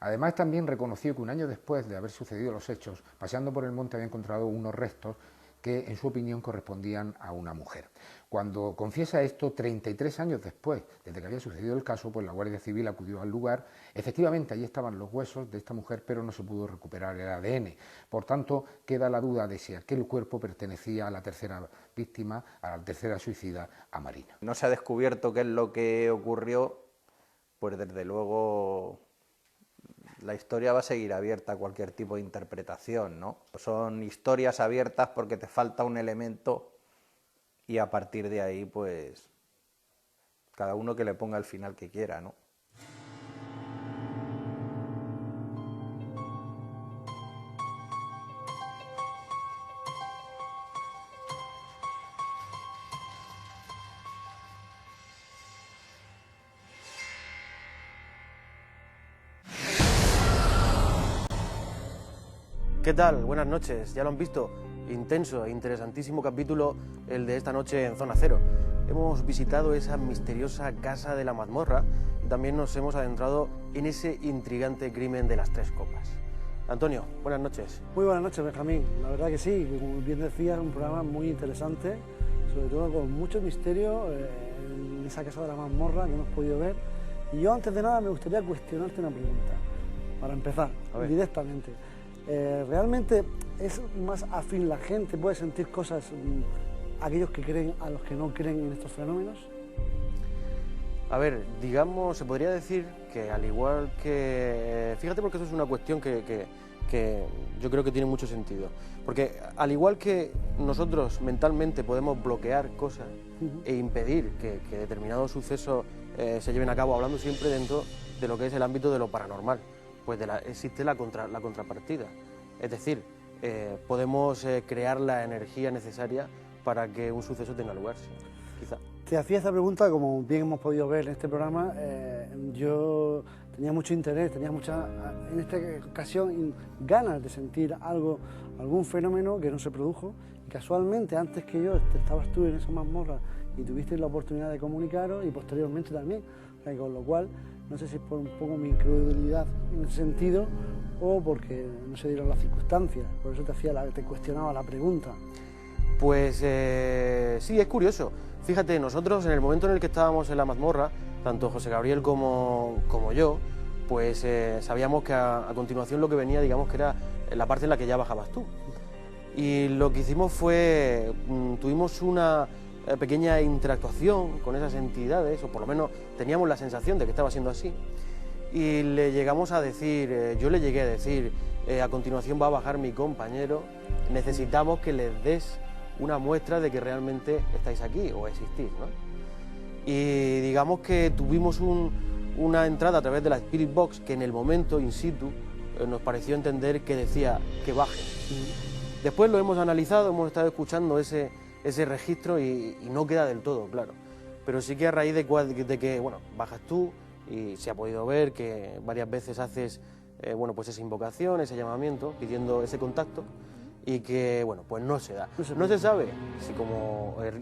Además, también reconoció que un año después de haber sucedido los hechos, paseando por el monte había encontrado unos restos que, en su opinión, correspondían a una mujer. Cuando confiesa esto, 33 años después, desde que había sucedido el caso, pues la Guardia Civil acudió al lugar. Efectivamente, allí estaban los huesos de esta mujer, pero no se pudo recuperar el ADN. Por tanto, queda la duda de si aquel cuerpo pertenecía a la tercera víctima, a la tercera suicida, a Marina. No se ha descubierto qué es lo que ocurrió, pues desde luego la historia va a seguir abierta a cualquier tipo de interpretación, ¿no? Son historias abiertas porque te falta un elemento y a partir de ahí, pues, cada uno que le ponga el final que quiera, ¿no? ¿Qué tal? Buenas noches. Ya lo han visto. Intenso e interesantísimo capítulo el de esta noche en Zona Cero. Hemos visitado esa misteriosa casa de la mazmorra y también nos hemos adentrado en ese intrigante crimen de las tres copas. Antonio, buenas noches. Muy buenas noches, Benjamín. La verdad que sí, como bien decías, un programa muy interesante, sobre todo con mucho misterio en esa casa de la mazmorra que hemos podido ver. Y yo, antes de nada, me gustaría cuestionarte una pregunta, para empezar, directamente. ¿Realmente es más afín la gente? ¿Puede sentir cosas aquellos que creen a los que no creen en estos fenómenos? A ver, digamos, se podría decir que al igual que... Fíjate, porque eso es una cuestión que yo creo que tiene mucho sentido. Porque al igual que nosotros mentalmente podemos bloquear cosas e impedir que determinados sucesos se lleven a cabo, hablando siempre dentro de lo que es el ámbito de lo paranormal, pues existe la contrapartida. Es decir, podemos crear la energía necesaria para que un suceso tenga lugar, sí, quizá. Te hacía esta pregunta, como bien hemos podido ver en este programa, yo tenía mucho interés, tenía en esta ocasión, ganas de sentir algo, algún fenómeno que no se produjo, y casualmente antes que yo estabas tú en esa mazmorra y tuviste la oportunidad de comunicaros, y posteriormente también, o sea, con lo cual, no sé si es por un poco mi incredulidad en ese sentido, o porque no se dieron las circunstancias, por eso te cuestionaba la pregunta. Pues sí, es curioso. Fíjate, nosotros en el momento en el que estábamos en la mazmorra, tanto José Gabriel como yo, pues sabíamos que a continuación lo que venía, digamos que era la parte en la que ya bajabas tú. Y lo que hicimos fue, tuvimos una pequeña interactuación con esas entidades, o por lo menos teníamos la sensación de que estaba siendo así, y le llegamos a decir, yo le llegué a decir, a continuación va a bajar mi compañero, necesitamos que les des una muestra de que realmente estáis aquí o existís, ¿no? Y digamos que tuvimos una entrada a través de la Spirit Box que en el momento in situ nos pareció entender que decía que baje. Después lo hemos analizado, hemos estado escuchando ese registro y no queda del todo claro, pero sí que a raíz de que bueno, bajas tú y se ha podido ver que varias veces haces bueno, pues esa invocación, ese llamamiento, pidiendo ese contacto, y que, bueno, pues no se da. No se sabe si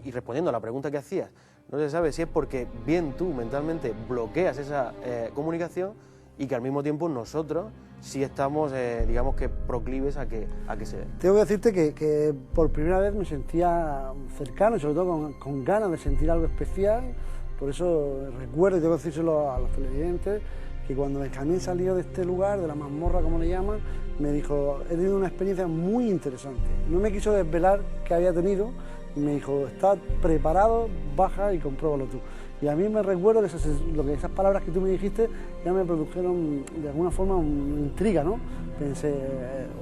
y respondiendo a la pregunta que hacías, no se sabe si es porque bien tú mentalmente bloqueas esa comunicación y que al mismo tiempo nosotros sí estamos, digamos que proclives a que se dé. Tengo que decirte que por primera vez me sentía cercano y sobre todo con ganas de sentir algo especial, por eso recuerdo, y tengo que decírselo a los televidentes, que cuando Benjamín salió de este lugar, de la mazmorra como le llaman, me dijo, he tenido una experiencia muy interesante. No me quiso desvelar qué había tenido, y me dijo, estás preparado, baja y compruébalo tú. Y a mí me recuerdo que esas palabras que tú me dijiste ya me produjeron de alguna forma una intriga, ¿no? Pensé,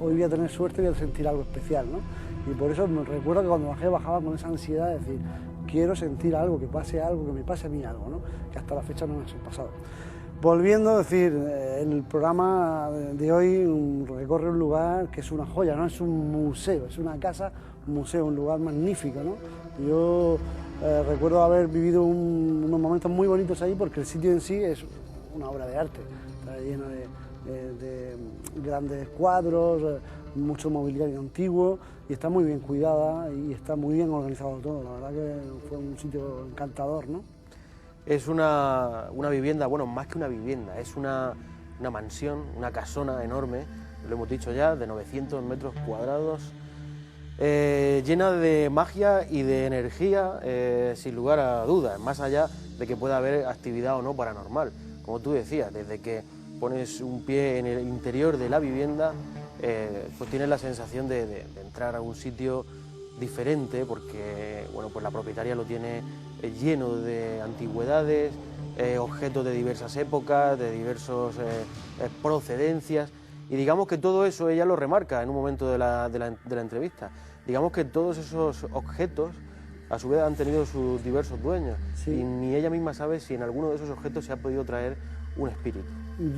hoy voy a tener suerte, voy a sentir algo especial, ¿no? Y por eso me recuerdo que cuando bajé, bajaba con esa ansiedad de decir, quiero sentir algo, que pase algo, que me pase a mí algo, ¿no? Que hasta la fecha no me ha pasado. Volviendo a decir, el programa de hoy recorre un lugar que es una joya, ¿no? Es un museo, es una casa, un museo, un lugar magnífico, ¿no? Yo recuerdo haber vivido unos momentos muy bonitos ahí porque el sitio en sí es una obra de arte, está lleno de grandes cuadros, mucho mobiliario antiguo y está muy bien cuidada y está muy bien organizado todo. La verdad que fue un sitio encantador, ¿no? Es una vivienda, bueno, más que una vivienda, es una mansión, una casona enorme, lo hemos dicho ya, de 900 metros cuadrados, llena de magia y de energía, sin lugar a dudas, más allá de que pueda haber actividad o no paranormal. Como tú decías, desde que pones un pie en el interior de la vivienda, pues tienes la sensación de entrar a un sitio diferente, porque bueno, pues la propietaria lo tiene lleno de antigüedades, objetos de diversas épocas, de diversas procedencias, y digamos que todo eso ella lo remarca en un momento de la entrevista. Digamos que todos esos objetos a su vez han tenido sus diversos dueños, sí, y ni ella misma sabe si en alguno de esos objetos se ha podido traer un espíritu.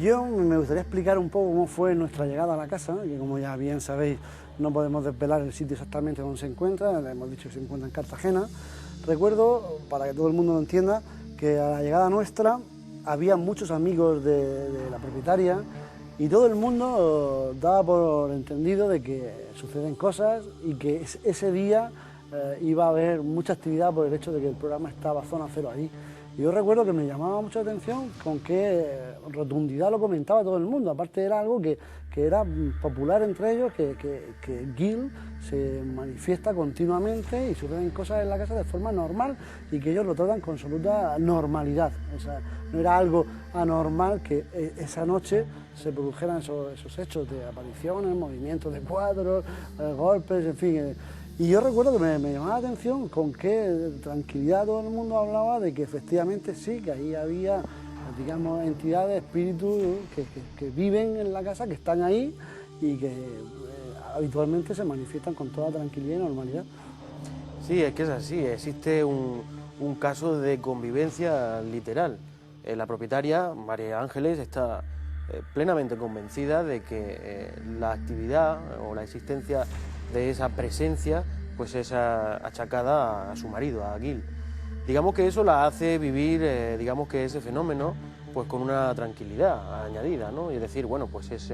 Yo me gustaría explicar un poco cómo fue nuestra llegada a la casa, que como ya bien sabéis no podemos desvelar el sitio exactamente donde se encuentra, le hemos dicho que se encuentra en Cartagena. Recuerdo, para que todo el mundo lo entienda, que a la llegada nuestra había muchos amigos de la propietaria y todo el mundo daba por entendido de que suceden cosas y que ese día iba a haber mucha actividad por el hecho de que el programa estaba Zona Cero allí. Y yo recuerdo que me llamaba mucho la atención con qué rotundidad lo comentaba todo el mundo. Aparte era algo que era popular entre ellos, que Gil se manifiesta continuamente y suceden cosas en la casa de forma normal y que ellos lo tratan con absoluta normalidad. O sea, no era algo anormal que esa noche se produjeran esos hechos de apariciones, movimientos de cuadros, golpes, en fin. Y yo recuerdo que me llamaba la atención con qué tranquilidad todo el mundo hablaba de que efectivamente sí, que ahí había, digamos, entidades, espíritus que viven en la casa, que están ahí y que habitualmente se manifiestan con toda tranquilidad y normalidad. Sí, es que es así, existe un caso de convivencia literal. La propietaria, María Ángeles, está plenamente convencida de que la actividad o la existencia de esa presencia pues es achacada a su marido, a Gil. Digamos que eso la hace vivir, digamos que ese fenómeno pues con una tranquilidad añadida, ¿no? Y es decir, bueno, pues es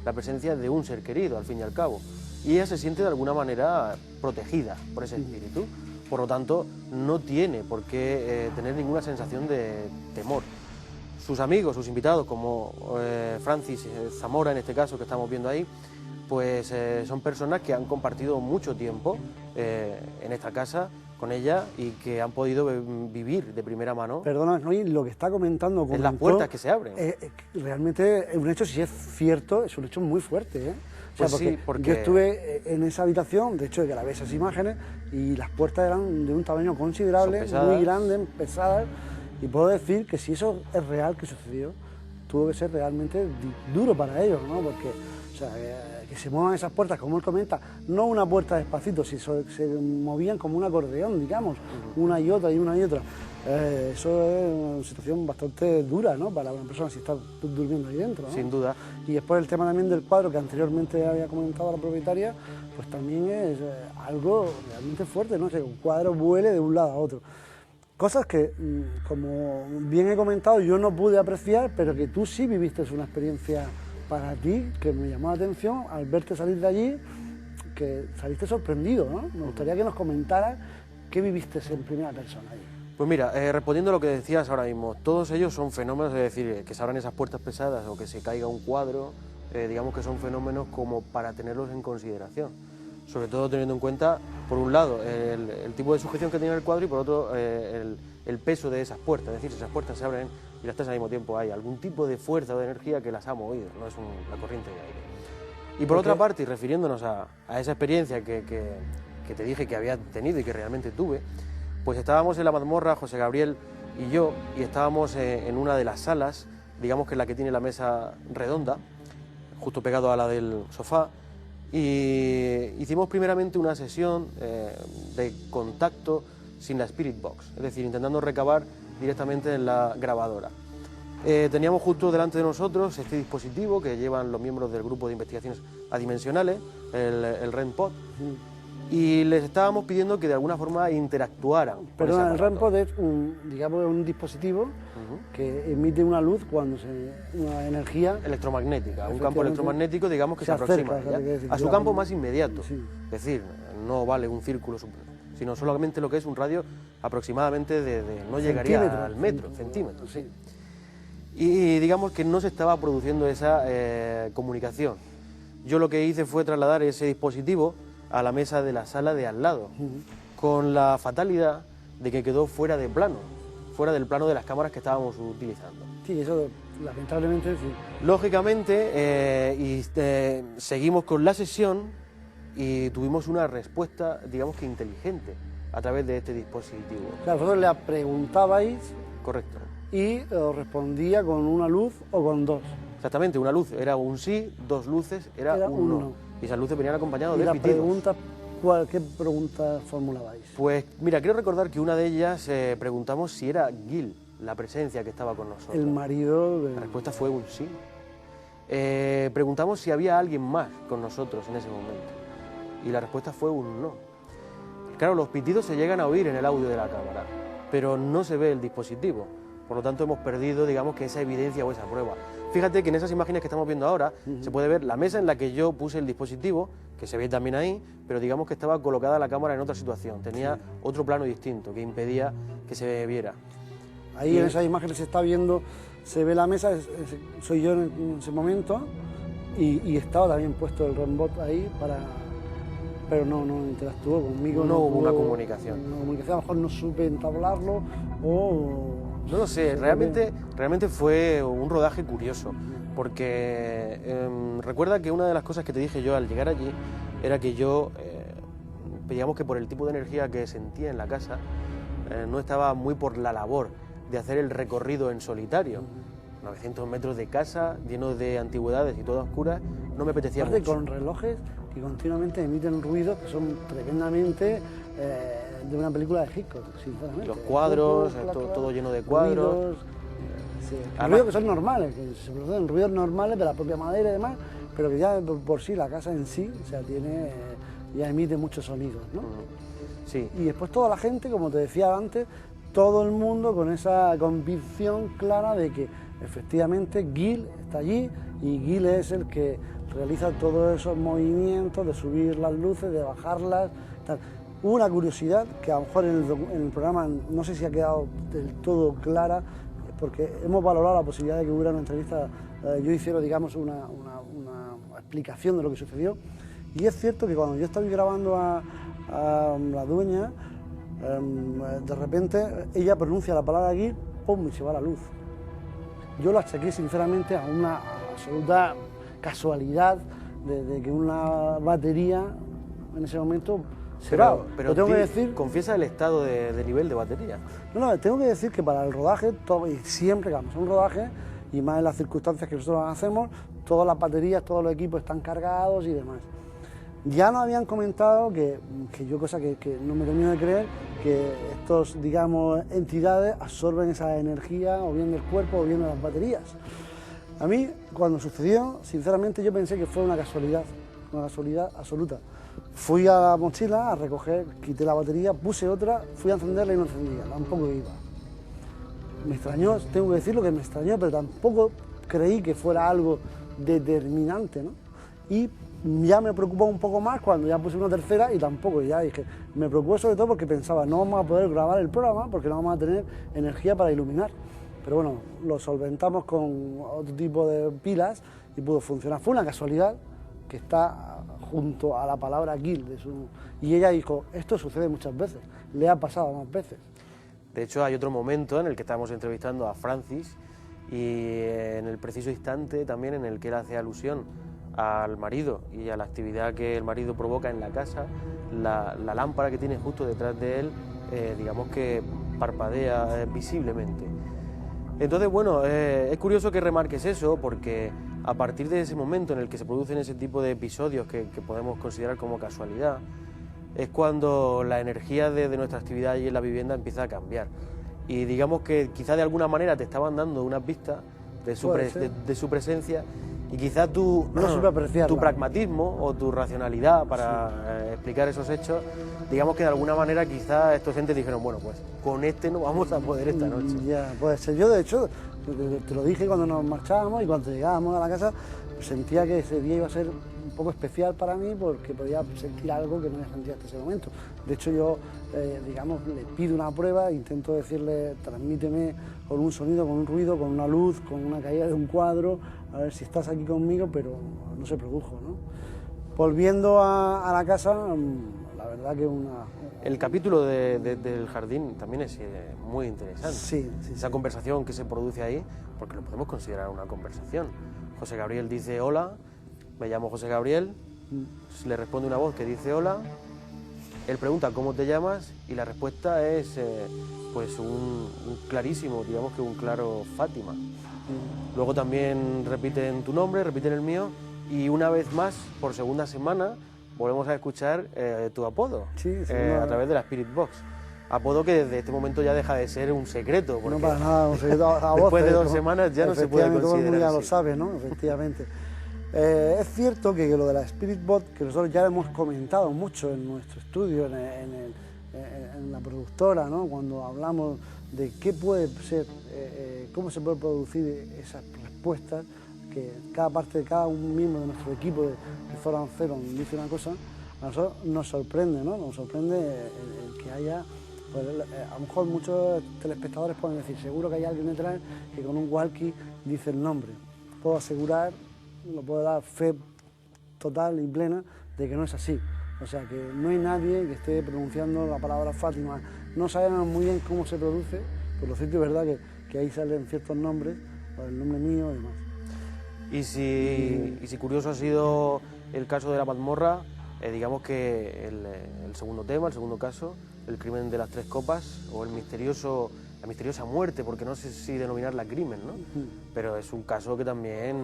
la presencia de un ser querido, al fin y al cabo. Y ella se siente de alguna manera protegida por ese espíritu, por lo tanto no tiene por qué tener ninguna sensación de temor. Sus amigos, sus invitados, como Francis Zamora en este caso que estamos viendo ahí, pues son personas que han compartido mucho tiempo en esta casa con ella y que han podido vivir de primera mano. Perdona, no, lo que está comentando... En las puertas que se abren. Realmente es un hecho, si es cierto, es un hecho muy fuerte, ¿eh? O sea, Pues sí, porque yo estuve en esa habitación, de hecho grabé esas imágenes y las puertas eran de un tamaño considerable, muy grandes, pesadas, y puedo decir que si eso es real que sucedió, tuvo que ser realmente duro para ellos, ¿no? Porque, o sea, que se muevan esas puertas, como él comenta, no una puerta despacito, si se movían como un acordeón, digamos, una y otra y una y otra. Eso es una situación bastante dura, ¿no?, para una persona si está durmiendo ahí dentro, ¿no? Sin duda. Y después el tema también del cuadro que anteriormente había comentado la propietaria, pues también es algo realmente fuerte, ¿no? Que un cuadro vuele de un lado a otro. Cosas que, como bien he comentado, yo no pude apreciar, pero que tú sí viviste una experiencia para ti, que me llamó la atención al verte salir de allí, que saliste sorprendido, ¿no? Me gustaría que nos comentaras qué viviste en primera persona allí. Pues mira, respondiendo a lo que decías ahora mismo, todos ellos son fenómenos, es decir, que se abran esas puertas pesadas o que se caiga un cuadro, digamos que son fenómenos como para tenerlos en consideración. Sobre todo teniendo en cuenta, por un lado, el tipo de sujeción que tiene el cuadro y por otro, el peso de esas puertas. Es decir, si esas puertas se abren y las tres al mismo tiempo, hay algún tipo de fuerza o de energía que las ha movido, no es la corriente de aire. Y por otra parte, y refiriéndonos a esa experiencia que te dije que había tenido y que realmente tuve, pues estábamos en la mazmorra, José Gabriel y yo, y estábamos en una de las salas, digamos que es la que tiene la mesa redonda, justo pegado a la del sofá, y hicimos primeramente una sesión de contacto sin la Spirit Box, es decir, intentando recabar directamente en la grabadora. Teníamos justo delante de nosotros este dispositivo que llevan los miembros del grupo de investigaciones adimensionales, el REM-Pod, y les estábamos pidiendo que de alguna forma interactuaran. Perdón, el REM-Pod es un dispositivo que emite una luz una energía electromagnética, un campo electromagnético, digamos, que se aproxima a su campo más inmediato. Sí. Es decir, no vale un círculo, sino solamente lo que es un radio aproximadamente no llegaría al metro, centímetros. Sí. Y digamos que no se estaba produciendo esa comunicación. Yo lo que hice fue trasladar ese dispositivo a la mesa de la sala de al lado, con la fatalidad de que quedó fuera del plano de las cámaras que estábamos utilizando. Sí, eso lamentablemente sí. Lógicamente, seguimos con la sesión y tuvimos una respuesta, digamos que inteligente, a través de este dispositivo. Claro, vosotros le preguntabais... Correcto. Y os respondía con una luz o con dos. Exactamente, una luz era un sí, dos luces era un no. Y esas luces venían acompañadas de pitidos. ¿Qué preguntas formulabais? Pues mira, quiero recordar que una de ellas preguntamos si era Gil, la presencia que estaba con nosotros. El marido de... La respuesta fue un sí. Preguntamos si había alguien más con nosotros en ese momento. Y la respuesta fue un no. Claro, los pitidos se llegan a oír en el audio de la cámara, pero no se ve el dispositivo. Por lo tanto, hemos perdido, digamos, que esa evidencia o esa prueba. Fíjate que en esas imágenes que estamos viendo ahora se puede ver la mesa en la que yo puse el dispositivo, que se ve también ahí, pero digamos que estaba colocada la cámara en otra situación, tenía otro plano distinto que impedía que se viera. Ahí en esas imágenes se está viendo, se ve la mesa, soy yo en ese momento, y estaba también puesto el REM-Bot ahí pero no interactuó conmigo. No hubo una comunicación. A lo mejor no supe entablarlo o... No lo sé, realmente fue un rodaje curioso, porque recuerda que una de las cosas que te dije yo al llegar allí era que yo, digamos que por el tipo de energía que sentía en la casa, no estaba muy por la labor de hacer el recorrido en solitario. 900 metros de casa, lleno de antigüedades y toda oscura, no me apetecía mucho. Con relojes que continuamente emiten ruidos que son tremendamente de una película de Hitchcock, sinceramente. Los cuadros, todo lleno de cuadros. sí. Además, Ruidos que son normales, que se producen ruidos normales de la propia madera y demás, pero que ya por sí, la casa en sí, o sea, tiene, ya emite muchos sonidos, ¿no? Sí. Y después toda la gente, como te decía antes, todo el mundo con esa convicción clara de que efectivamente Gil está allí y Gil es el que realiza todos esos movimientos de subir las luces, de bajarlas, tal. Hubo una curiosidad que a lo mejor en el programa no sé si ha quedado del todo clara, porque hemos valorado la posibilidad de que hubiera una entrevista, yo hiciera, digamos, una explicación de lo que sucedió. Y es cierto que cuando yo estaba grabando a la dueña, de repente ella pronuncia la palabra Gil, ¡pum!, y se va la luz. Yo lo achaqué sinceramente a una absoluta casualidad de que una batería en ese momento se va. Pero tengo que decir, confiesa el estado de nivel de batería. No, tengo que decir que para el rodaje, y siempre que vamos a un rodaje, y más en las circunstancias que nosotros hacemos, todas las baterías, todos los equipos están cargados y demás. Ya nos habían comentado que yo, cosa que no me termino de creer, que estos, digamos, entidades absorben esa energía o bien del cuerpo o bien de las baterías. A mí, cuando sucedió, sinceramente yo pensé que fue una casualidad absoluta. Fui a la mochila a recoger, quité la batería, puse otra, fui a encenderla y no encendía, tampoco iba. Me extrañó, tengo que decirlo que me extrañó, pero tampoco creí que fuera algo determinante, ¿no? Y ya me preocupó un poco más cuando ya puse una tercera y tampoco, ya dije, me preocupó sobre todo porque pensaba, no vamos a poder grabar el programa porque no vamos a tener energía para iluminar. Pero bueno, lo solventamos con otro tipo de pilas y pudo funcionar. Fue una casualidad que está junto a la palabra Gil, y ella dijo, esto sucede muchas veces, le ha pasado más veces. De hecho, hay otro momento en el que estábamos entrevistando a Francis y en el preciso instante también en el que él hace alusión al marido y a la actividad que el marido provoca en la casa, la lámpara que tiene justo detrás de él, digamos que parpadea visiblemente. Entonces, bueno, es curioso que remarques eso porque a partir de ese momento en el que se producen ese tipo de episodios que podemos considerar como casualidad, es cuando la energía de nuestra actividad allí en la vivienda empieza a cambiar. Y digamos que quizá de alguna manera te estaban dando unas vistas de su presencia y quizá tu pragmatismo o tu racionalidad para explicar esos hechos, digamos que de alguna manera quizá estos entes dijeron, bueno, pues con este no vamos a poder esta noche. Ya, puede ser. Yo de hecho, te lo dije cuando nos marchábamos y cuando llegábamos a la casa, sentía que ese día iba a ser un poco especial para mí porque podía sentir algo que no había sentido hasta ese momento. De hecho yo, digamos, le pido una prueba, intento decirle, transmíteme con un sonido, con un ruido, con una luz, con una caída de un cuadro, a ver si estás aquí conmigo, pero no se produjo, ¿no? Volviendo a la casa, la verdad que El capítulo del jardín también es muy interesante. Sí. Esa conversación que se produce ahí, porque lo podemos considerar una conversación. José Gabriel dice hola, me llamo José Gabriel, le responde una voz que dice hola, él pregunta cómo te llamas y la respuesta es pues un clarísimo, digamos que un claro Fátima. Luego también repiten tu nombre, repiten el mío y una vez más, por segunda semana, volvemos a escuchar tu apodo a través de la Spirit Box. Apodo que desde este momento ya deja de ser un secreto. No para nada, un secreto a voz. Después de 2 semanas ya no se puede considerar. Todo el mundo ya así. lo sabe, ¿no? Efectivamente. Es cierto que lo de la Spirit Box, que nosotros ya hemos comentado mucho en nuestro estudio, en la productora, ¿no? Cuando hablamos de qué puede ser, cómo se puede producir esas respuestas, que cada parte de cada un miembro de nuestro equipo de Zona Cero dice una cosa, a nosotros nos sorprende, ¿no? Nos sorprende el que haya, pues, a lo mejor muchos telespectadores pueden decir, seguro que hay alguien detrás que con un walkie dice el nombre. Puedo asegurar, lo puedo dar fe total y plena de que no es así. O sea, que no hay nadie que esté pronunciando la palabra Fátima. No sabemos muy bien cómo se produce, pero lo cierto es verdad que ahí salen ciertos nombres, el nombre mío y demás. Y si curioso ha sido el caso de la mazmorra, digamos que el segundo tema, el segundo caso, el crimen de las 3 copas o la misteriosa muerte, porque no sé si denominarla crimen, ¿no? Pero es un caso que también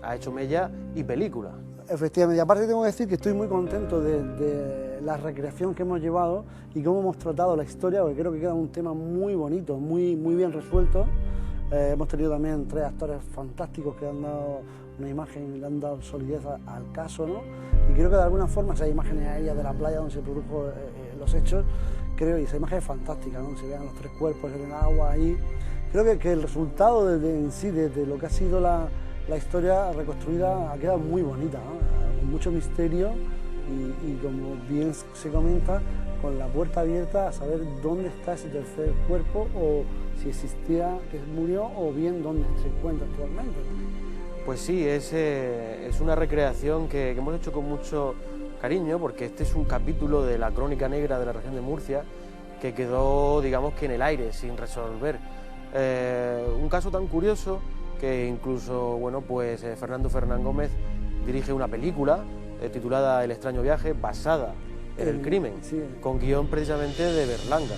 ha hecho mella y película. Efectivamente, y aparte tengo que decir que estoy muy contento de la recreación que hemos llevado y cómo hemos tratado la historia, porque creo que queda un tema muy bonito, muy bien resuelto. Hemos tenido también 3 actores fantásticos que han dado una imagen y le han dado solidez al caso, ¿no? Y creo que de alguna forma esas imágenes aéreas de la playa donde se produjo los hechos, creo, y esa imagen es fantástica, ¿no? Se vean los 3 cuerpos en el agua ahí. Creo que el resultado en sí de lo que ha sido la historia reconstruida ha quedado muy bonita, ¿no? Con mucho misterio y como bien se comenta, con la puerta abierta a saber dónde está ese tercer cuerpo, o si existía, que murió, o bien dónde se encuentra actualmente. Pues sí, es una recreación que hemos hecho con mucho cariño, porque este es un capítulo de la crónica negra de la región de Murcia que quedó, digamos que en el aire, sin resolver. Un caso tan curioso que incluso, bueno, pues Fernando Fernán Gómez dirige una película titulada El extraño viaje, basada en el crimen, sí, con guión precisamente de Berlanga.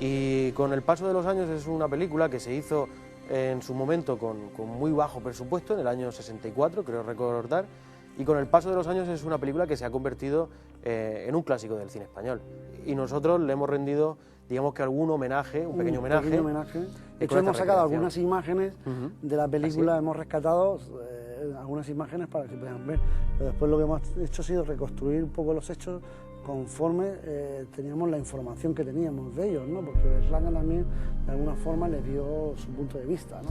Y con el paso de los años es una película que se hizo en su momento con muy bajo presupuesto, en el año 64, creo recordar, y con el paso de los años es una película que se ha convertido en un clásico del cine español. Y nosotros le hemos rendido, digamos que algún homenaje, un pequeño homenaje. De hecho, hemos sacado algunas imágenes de la película, hemos rescatado algunas imágenes para que se puedan ver. Pero después lo que hemos hecho ha sido reconstruir un poco los hechos conforme teníamos la información que teníamos de ellos, ¿no? Porque Berlanga también de alguna forma les dio su punto de vista, ¿no?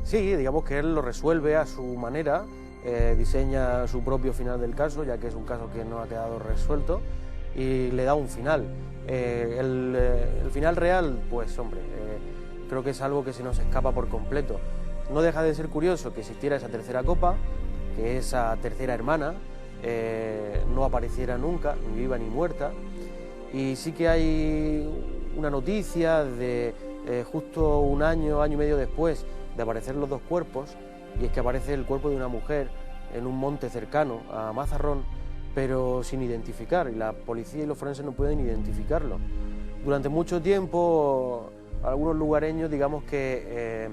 Sí, digamos que él lo resuelve a su manera, diseña su propio final del caso, ya que es un caso que no ha quedado resuelto, y le da un final. El final real, pues hombre, creo que es algo que se nos escapa por completo. No deja de ser curioso que existiera esa tercera copa, que esa tercera hermana no apareciera nunca, ni viva ni muerta, y sí que hay una noticia de justo un año y medio después de aparecer los 2 cuerpos, y es que aparece el cuerpo de una mujer en un monte cercano a Mazarrón, pero sin identificar, y la policía y los forenses no pueden identificarlo. Durante mucho tiempo algunos lugareños, digamos que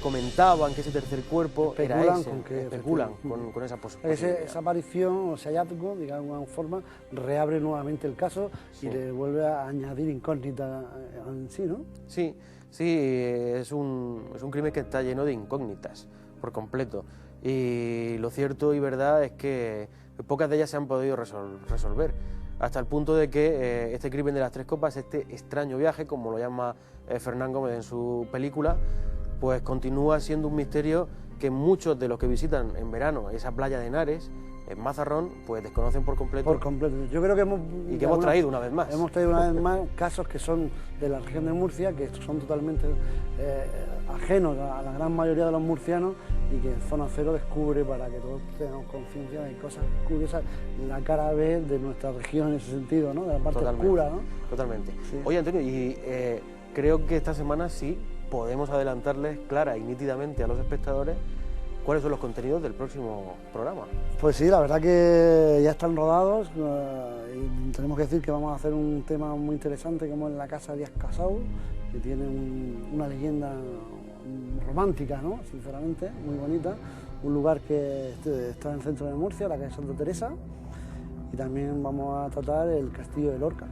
comentaban que ese tercer cuerpo era ese, especulan con esa posibilidad. Esa aparición o ese hallazgo, digamos, de alguna forma, reabre nuevamente el caso, sí, y le vuelve a añadir incógnitas en sí, ¿no? Sí, es un crimen que está lleno de incógnitas, por completo. Y lo cierto y verdad es que pocas de ellas se han podido resolver, hasta el punto de que este crimen de las 3 copas, este extraño viaje, como lo llama Fernán Gómez en su película, pues continúa siendo un misterio que muchos de los que visitan en verano esa playa de Henares, en Mazarrón, pues desconocen por completo. Por completo. Yo creo que hemos traído una vez más. Hemos traído una vez más casos que son de la región de Murcia, que son totalmente ajenos a la gran mayoría de los murcianos, y que Zona Cero descubre para que todos tengamos conciencia de cosas curiosas, la cara B de nuestra región en ese sentido, ¿no? De la parte oscura, ¿no? Totalmente. Sí. Oye, Antonio, y creo que esta semana sí podemos adelantarles clara y nítidamente a los espectadores cuáles son los contenidos del próximo programa. Pues sí, la verdad que ya están rodados, y tenemos que decir que vamos a hacer un tema muy interesante como es la Casa Díaz Casau, que tiene una leyenda romántica, ¿no? Sinceramente, muy bonita, un lugar que está en el centro de Murcia, la calle Santa Teresa, y también vamos a tratar el Castillo de Lorca.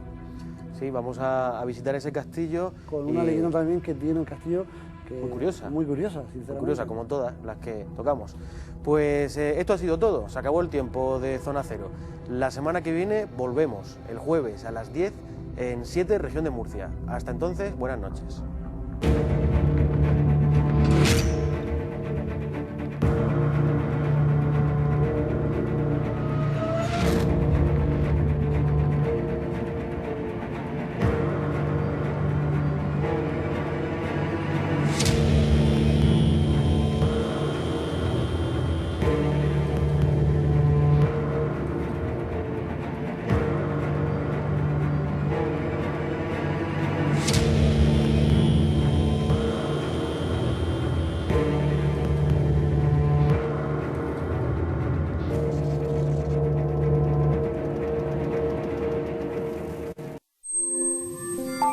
Sí, vamos a visitar ese castillo. Con una leyenda también que tiene un castillo que muy curiosa, sinceramente. Muy curiosa, como todas las que tocamos. Pues esto ha sido todo, se acabó el tiempo de Zona Cero. La semana que viene volvemos, el jueves a las 10 en 7, región de Murcia. Hasta entonces, buenas noches.